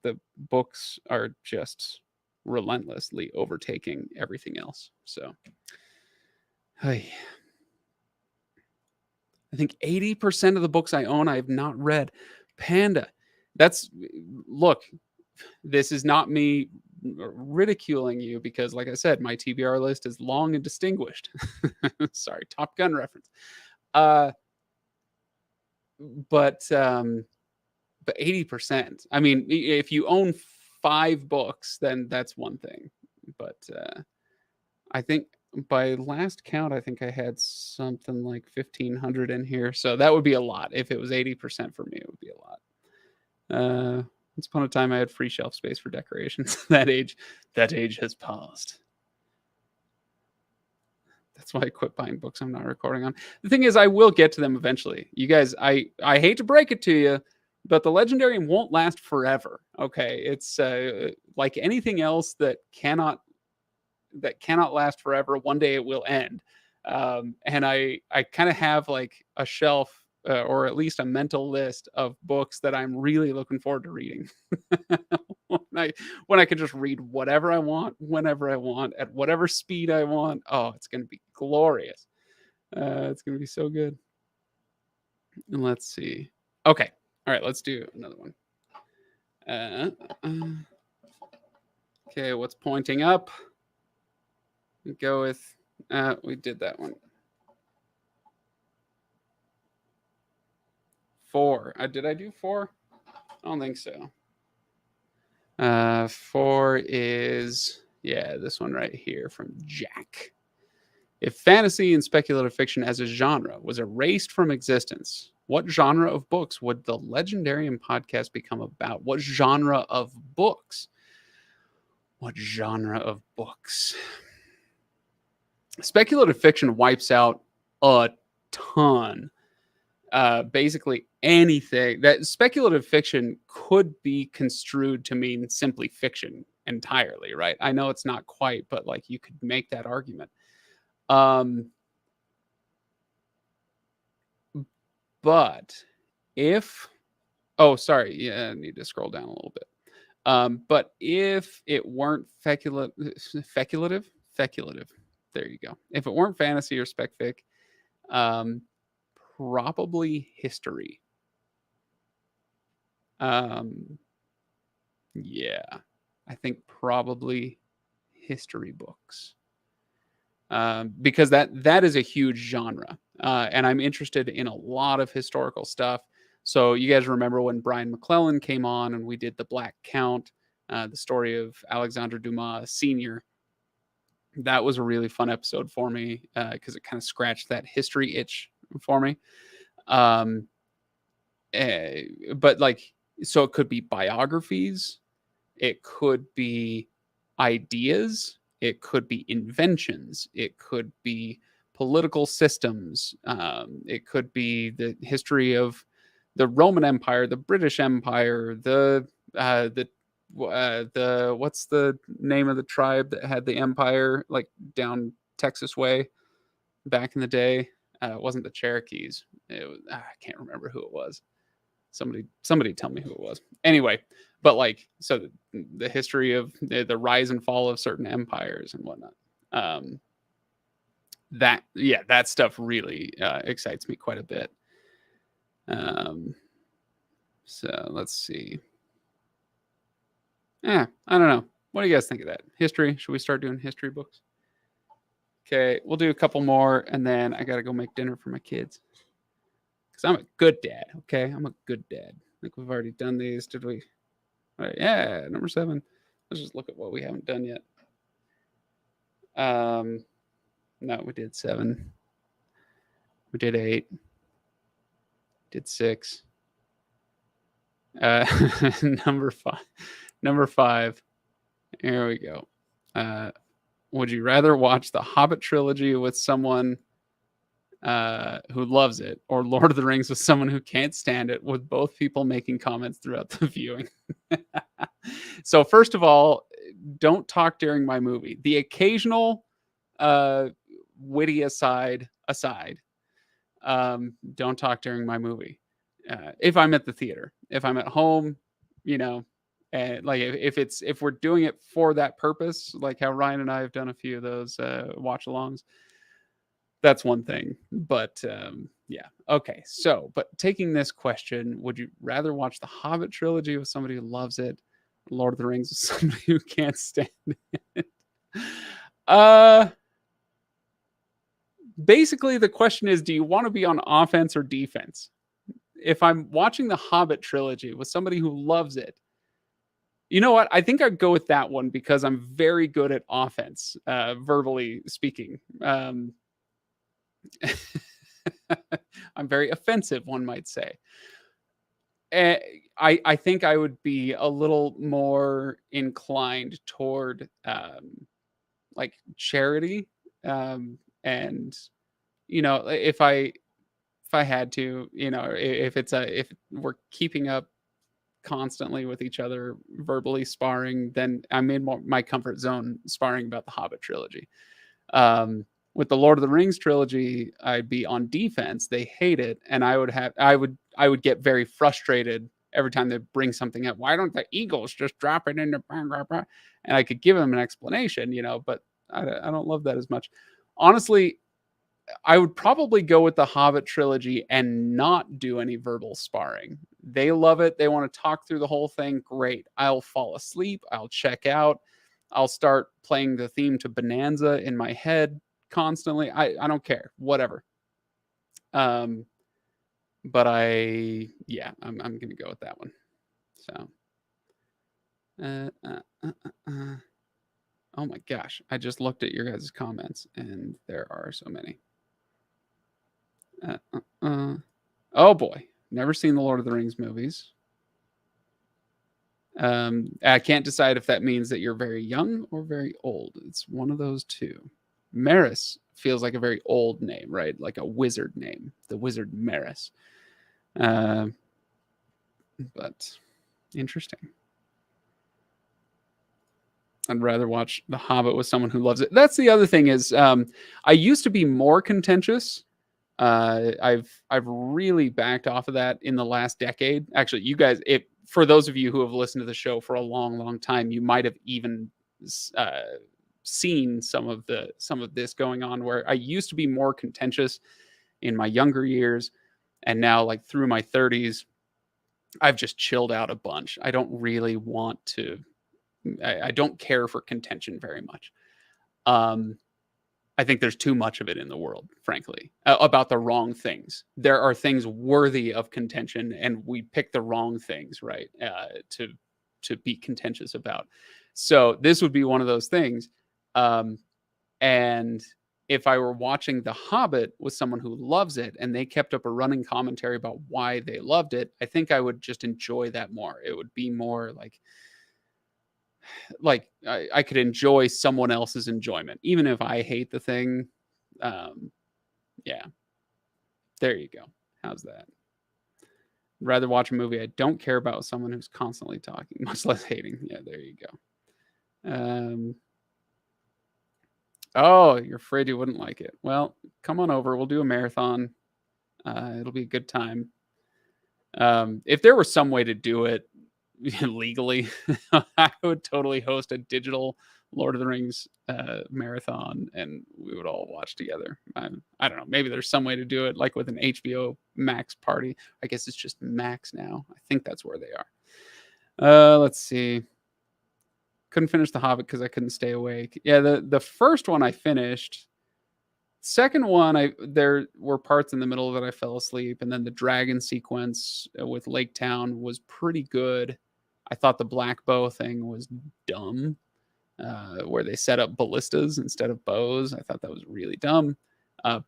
the books are just relentlessly overtaking everything else. So, I think 80% of the books I own I have not read. Panda. Look, this is not me ridiculing you because, like I said, my TBR list is long and distinguished. Sorry, Top Gun reference. But 80%. I mean, if you own 5 books, then that's one thing. But I think by last count, I think I had something like 1,500 in here. So that would be a lot. If it was 80% for me, it would be a lot. Once upon a time, I had free shelf space for decorations. That age has passed. That's why I quit buying books I'm not recording on. The thing is, I will get to them eventually. You guys, I hate to break it to you, but the Legendarium won't last forever. Okay, it's like anything else that cannot last forever. One day it will end. And I kind of have like a shelf or at least a mental list of books that I'm really looking forward to reading. when I can just read whatever I want, whenever I want, at whatever speed I want. Oh, it's going to be glorious. It's going to be so good. And let's see. Okay. All right. Let's do another one. Okay. What's pointing up? We go with, we did that one. 4. Did I do 4? I don't think so. 4 is, yeah, this one right here from Jack. If fantasy and speculative fiction as a genre was erased from existence, what genre of books would the Legendarium podcast become about? What genre of books? What genre of books? Speculative fiction wipes out a ton. Basically anything that speculative fiction could be construed to mean simply fiction entirely, right? I know it's not quite, but like you could make that argument. But if, oh, sorry, yeah, I need to scroll down a little bit. But if it weren't speculative, there you go. If it weren't fantasy or spec fic, probably history. Yeah, I think probably history books. Because that is a huge genre. And I'm interested in a lot of historical stuff. So you guys remember when Brian McClellan came on and we did the Black Count, the story of Alexandre Dumas Sr. That was a really fun episode for me because it kind of scratched that history itch for me. But like, so it could be biographies, it could be ideas, it could be inventions, it could be political systems, it could be the history of the Roman Empire, the British Empire, the what's the name of the tribe that had the empire like down Texas way back in the day? It wasn't the Cherokees. It was, I can't remember who it was. Somebody tell me who it was. Anyway, but like, so the history of the rise and fall of certain empires and whatnot. That stuff really excites me quite a bit. So let's see. Yeah, I don't know. What do you guys think of that? History? Should we start doing history books? Okay, we'll do a couple more, and then I got to go make dinner for my kids. Because I'm a good dad, okay? I'm a good dad. I think we've already done these. Did we? All right, yeah, number 7. Let's just look at what we haven't done yet. No, we did 7. We did 8. Did 6. Number 5. Number 5. Here we go. Would you rather watch the Hobbit trilogy with someone who loves it, or Lord of the Rings with someone who can't stand it, with both people making comments throughout the viewing? So first of all, don't talk during my movie. The occasional witty aside, don't talk during my movie. If I'm at the theater, if I'm at home, you know, and like if we're doing it for that purpose, like how Ryan and I have done a few of those watch alongs, that's one thing. But yeah, okay. So, but taking this question, would you rather watch the Hobbit trilogy with somebody who loves it, Lord of the Rings with somebody who can't stand it? Basically, the question is, do you want to be on offense or defense? If I'm watching the Hobbit trilogy with somebody who loves it, You know what? I think I'd go with that one because I'm very good at offense, verbally speaking. I'm very offensive, one might say. Eh, I think I would be a little more inclined toward like charity, and if I had to, if we're keeping up constantly with each other, verbally sparring, then I'm in my comfort zone sparring about the Hobbit trilogy. Um, with the Lord of the Rings trilogy, I'd be on defense. They hate it, and I would get very frustrated every time they bring something up. Why don't the Eagles just drop it into and I could give them an explanation, but I don't love that as much. Honestly, I would probably go with the Hobbit trilogy and not do any verbal sparring. They love it. They want to talk through the whole thing. Great. I'll fall asleep. I'll check out. I'll start playing the theme to Bonanza in my head constantly. I don't care. Whatever. Um, but I'm gonna go with that one. So, uh, uh, uh, uh. Oh my gosh! I just looked at your guys' comments, and there are so many. Uh, uh, uh. Oh boy, never seen the Lord of the Rings movies. I can't decide if that means that you're very young or very old. It's one of those two. Maris feels like a very old name, right? Like a wizard name, the wizard Maris. Uh, but interesting. I'd rather watch The Hobbit with someone who loves it. That's the other thing is I used to be more contentious. I've really backed off of that in the last decade. Actually, you guys, if for those of you who have listened to the show for a long, long time, you might have even uh, seen some of this going on. Where I used to be more contentious in my younger years, and now like through my 30s, I've just chilled out a bunch. I don't really want to. I don't care for contention very much. Um, I think there's too much of it in the world, frankly, about the wrong things. There are things worthy of contention, and we pick the wrong things, right? To be contentious about. So this would be one of those things. And if I were watching The Hobbit with someone who loves it, and they kept up a running commentary about why they loved it, I think I would just enjoy that more. It would be more like I could enjoy someone else's enjoyment, even if I hate the thing. Um, yeah, there you go. How's that? Rather watch a movie I don't care about with someone who's constantly talking, much less hating. Yeah, there you go. Oh, you're afraid you wouldn't like it. Well, come on over. We'll do a marathon. It'll be a good time. If there were some way to do it legally, I would totally host a digital Lord of the Rings marathon, and we would all watch together. I don't know. Maybe there's some way to do it, like with an HBO Max party. I guess it's just Max now. I think that's where they are. Let's see. Couldn't finish The Hobbit because I couldn't stay awake. Yeah, the first one I finished. Second one, there were parts in the middle that I fell asleep, and then the dragon sequence with Lake Town was pretty good. I thought the black bow thing was dumb, where they set up ballistas instead of bows. I thought that was really dumb.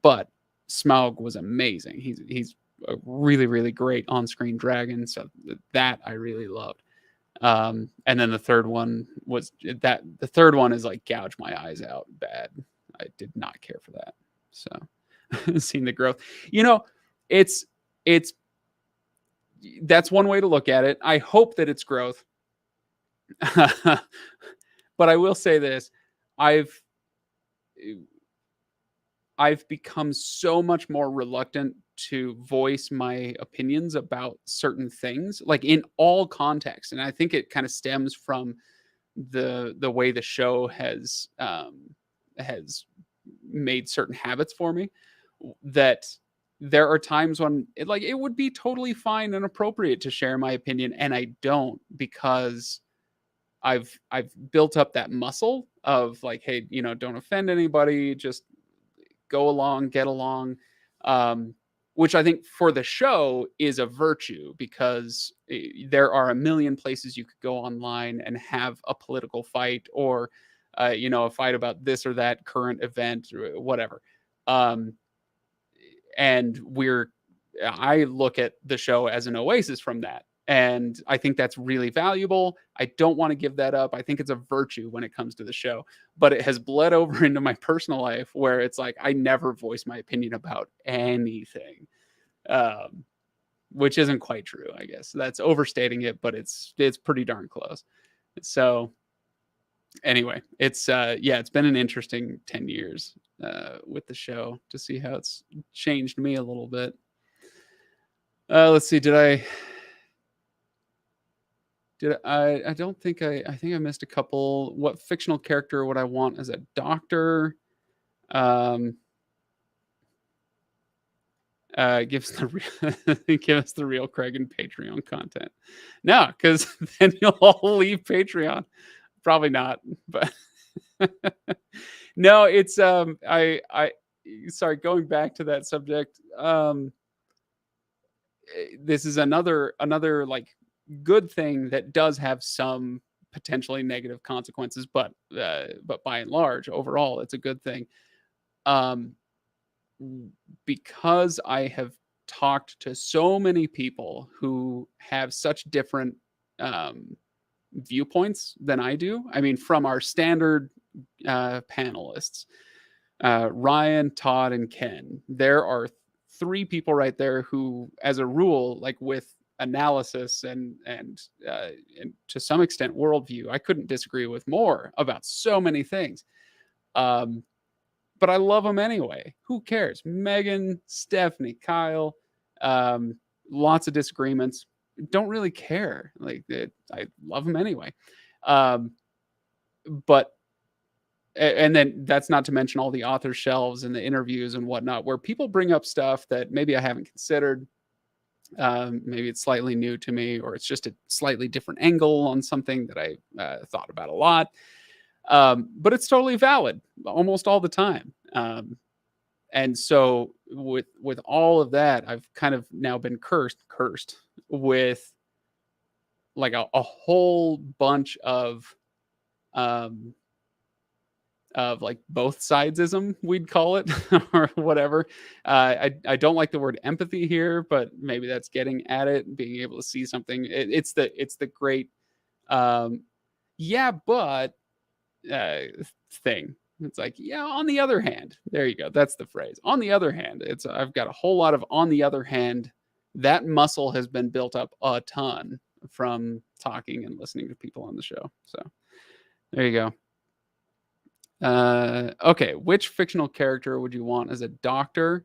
But Smaug was amazing. He's a really, really great on-screen dragon, so that I really loved. And then the third one is like gouge my eyes out bad. I did not care for that. So seeing the growth, it's that's one way to look at it. I hope that it's growth. But I will say this, I've become so much more reluctant to voice my opinions about certain things, like in all contexts. And I think it kind of stems from the way the show has made certain habits for me, that there are times when it would be totally fine and appropriate to share my opinion, and I don't, because I've built up that muscle of like, hey, don't offend anybody, just go along, get along. which I think for the show is a virtue, because there are a million places you could go online and have a political fight, or a fight about this or that current event or whatever. Um, and I look at the show as an oasis from that. And I think that's really valuable. I don't want to give that up. I think it's a virtue when it comes to the show, but it has bled over into my personal life, where it's like I never voice my opinion about anything, um, which isn't quite true, I guess. That's overstating it, but it's pretty darn close. So anyway, it's been an interesting 10 years with the show, to see how it's changed me a little bit. Let's see. I don't think I think I missed a couple. What fictional character would I want as a doctor? Give us give us the real Craig and Patreon content. No, because then you'll all leave Patreon. Probably not, but no, it's I sorry, going back to that subject. This is another like good thing that does have some potentially negative consequences, but by and large, overall, it's a good thing. Because I have talked to so many people who have such different viewpoints than I do. I mean, from our standard panelists, Ryan, Todd, and Ken, there are three people right there who, as a rule, like with analysis and to some extent worldview, I couldn't disagree with more about so many things. But I love them anyway. Who cares? Megan, Stephanie, Kyle, lots of disagreements. Don't really care. Like I love them anyway. But and then that's not to mention all the author shelves and the interviews and whatnot, where people bring up stuff that maybe I haven't considered. Maybe it's slightly new to me, or it's just a slightly different angle on something that I thought about a lot. But it's totally valid almost all the time. And so with all of that, I've kind of now been cursed with like a whole bunch of like both sidesism, we'd call it, or whatever. I don't like the word empathy here, but maybe that's getting at it, being able to see something. It's the great, yeah, but thing. It's like, yeah, on the other hand, there you go. That's the phrase. On the other hand, I've got a whole lot of on the other hand. That muscle has been built up a ton from talking and listening to people on the show. So there you go. Okay, which fictional character would you want as a doctor?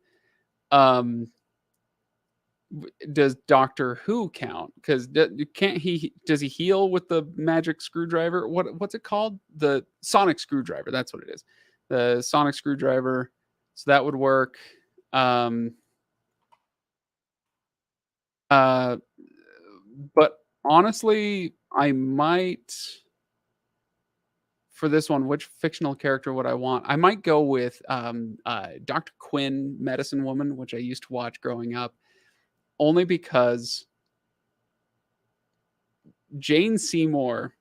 Does Doctor Who count? Because does he heal with the magic screwdriver? What's it called? The sonic screwdriver. That's what it is. The sonic screwdriver. So that would work. But honestly, I might, for this one, which fictional character would I want? I might go with Dr. Quinn, Medicine Woman, which I used to watch growing up, only because Jane Seymour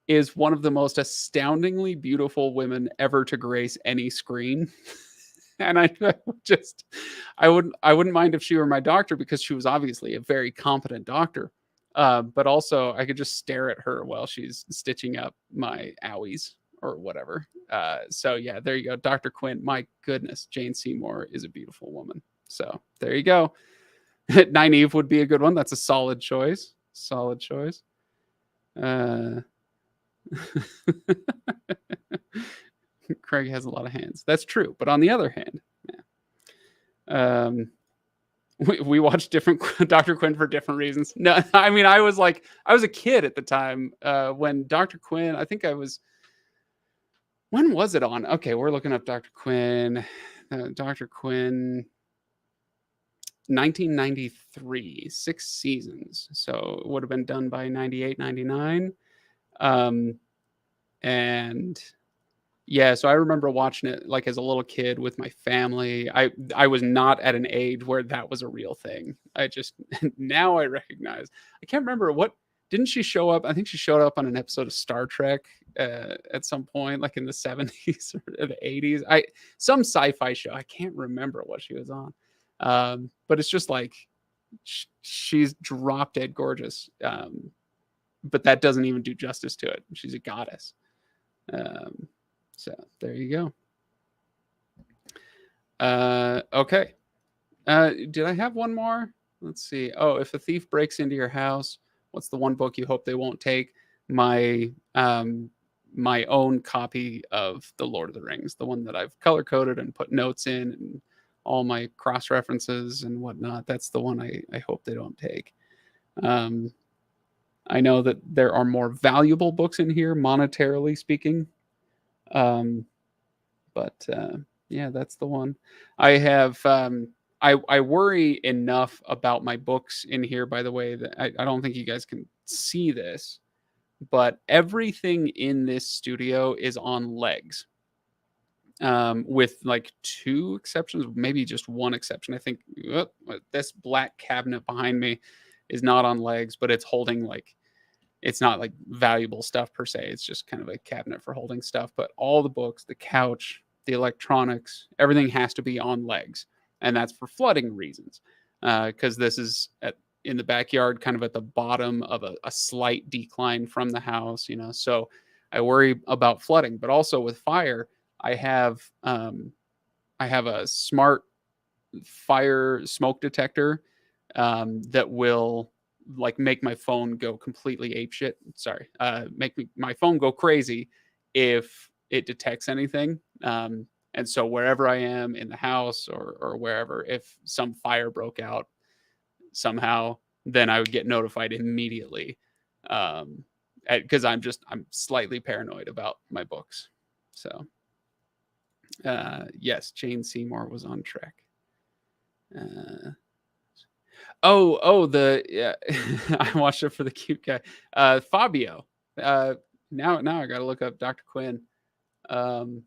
is one of the most astoundingly beautiful women ever to grace any screen. And I wouldn't mind if she were my doctor, because she was obviously a very competent doctor. But also I could just stare at her while she's stitching up my owies or whatever. So yeah, there you go. Dr. Quinn. My goodness, Jane Seymour is a beautiful woman. So there you go. Nynaeve would be a good one. That's a solid choice. Solid choice. Craig has a lot of hands. That's true. But on the other hand, yeah. We watched different Dr. Quinn for different reasons. No, I mean, I was a kid at the time when Dr. Quinn, I think when was it on? Okay, we're looking up Dr. Quinn. Dr. Quinn, 1993, 6 seasons. So it would have been done by 98, 99. And Yeah, so I remember watching it, like, as a little kid with my family. I was not at an age where that was a real thing. I just now I recognize. I can't remember what didn't she show up? I think she showed up on an episode of Star Trek, at some point, like, in the '70s or the '80s. I some sci-fi show. I can't remember what she was on. But it's just like she's drop dead gorgeous. But that doesn't even do justice to it. She's a goddess. Um, so there you go. Okay. Did I have one more? Let's see. Oh, if a thief breaks into your house, what's the one book you hope they won't take? My my own copy of The Lord of the Rings, the one that I've color coded and put notes in and all my cross references and whatnot. That's the one I hope they don't take. Um, I know that there are more valuable books in here, monetarily speaking. Um, but yeah, that's the one. I have. I worry enough about my books in here. By the way, that I don't think you guys can see this, but everything in this studio is on legs. With like two exceptions, maybe just one exception. I think this black cabinet behind me is not on legs, but it's holding like it's not like valuable stuff per se. It's just kind of a cabinet for holding stuff. But all the books, the couch, the electronics, everything has to be on legs, and that's for flooding reasons. Because this is in the backyard, kind of at the bottom of a slight decline from the house, you know. So I worry about flooding, but also with fire, I have a smart fire smoke detector that will like make my phone go completely apeshit. Sorry, make my phone go crazy if it detects anything. And so wherever I am in the house or wherever, if some fire broke out somehow, then I would get notified immediately. Because I'm slightly paranoid about my books. So yes, Jane Seymour was on track. The yeah, I watched it for the cute guy. Fabio. Now I gotta look up Dr. Quinn. Um,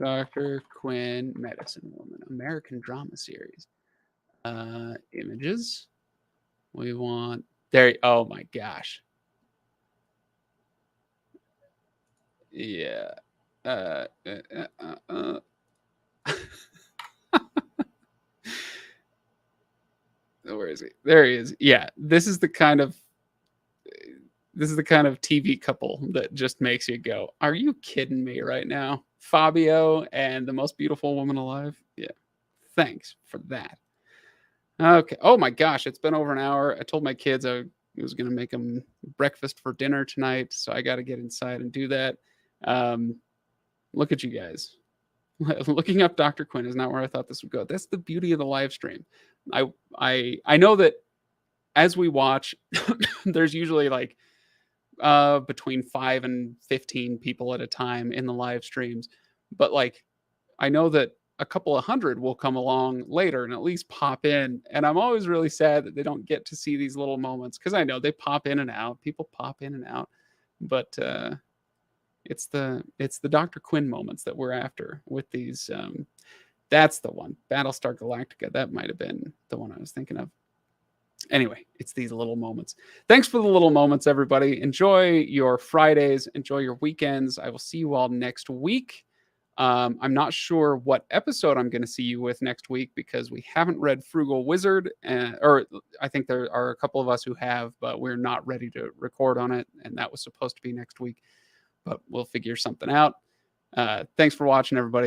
Dr. Quinn, Medicine Woman, American drama series. Images. We want there. Oh my gosh. Yeah. Uh, uh, uh, uh, Where is he? There he is. Yeah, this is the kind of TV couple that just makes you go, "Are you kidding me right now?" Fabio and the most beautiful woman alive. Yeah, thanks for that. Okay. Oh my gosh, it's been over an hour. I told my kids I was going to make them breakfast for dinner tonight, so I got to get inside and do that. Um, Look at you guys. Looking up Dr. Quinn is not where I thought this would go. That's the beauty of the live stream. I know that as we watch, there's usually like between 5 and 15 people at a time in the live streams. But like I know that a couple of hundred will come along later and at least pop in. And I'm always really sad that they don't get to see these little moments because I know they pop in and out. People pop in and out. But it's the Dr. Quinn moments that we're after with these. That's the one. Battlestar Galactica. That might have been the one I was thinking of. Anyway, it's these little moments. Thanks for the little moments, everybody. Enjoy your Fridays. Enjoy your weekends. I will see you all next week. I'm not sure what episode I'm going to see you with next week because we haven't read Frugal Wizard, or I think there are a couple of us who have, but we're not ready to record on it, and that was supposed to be next week, but we'll figure something out. Thanks for watching, everybody.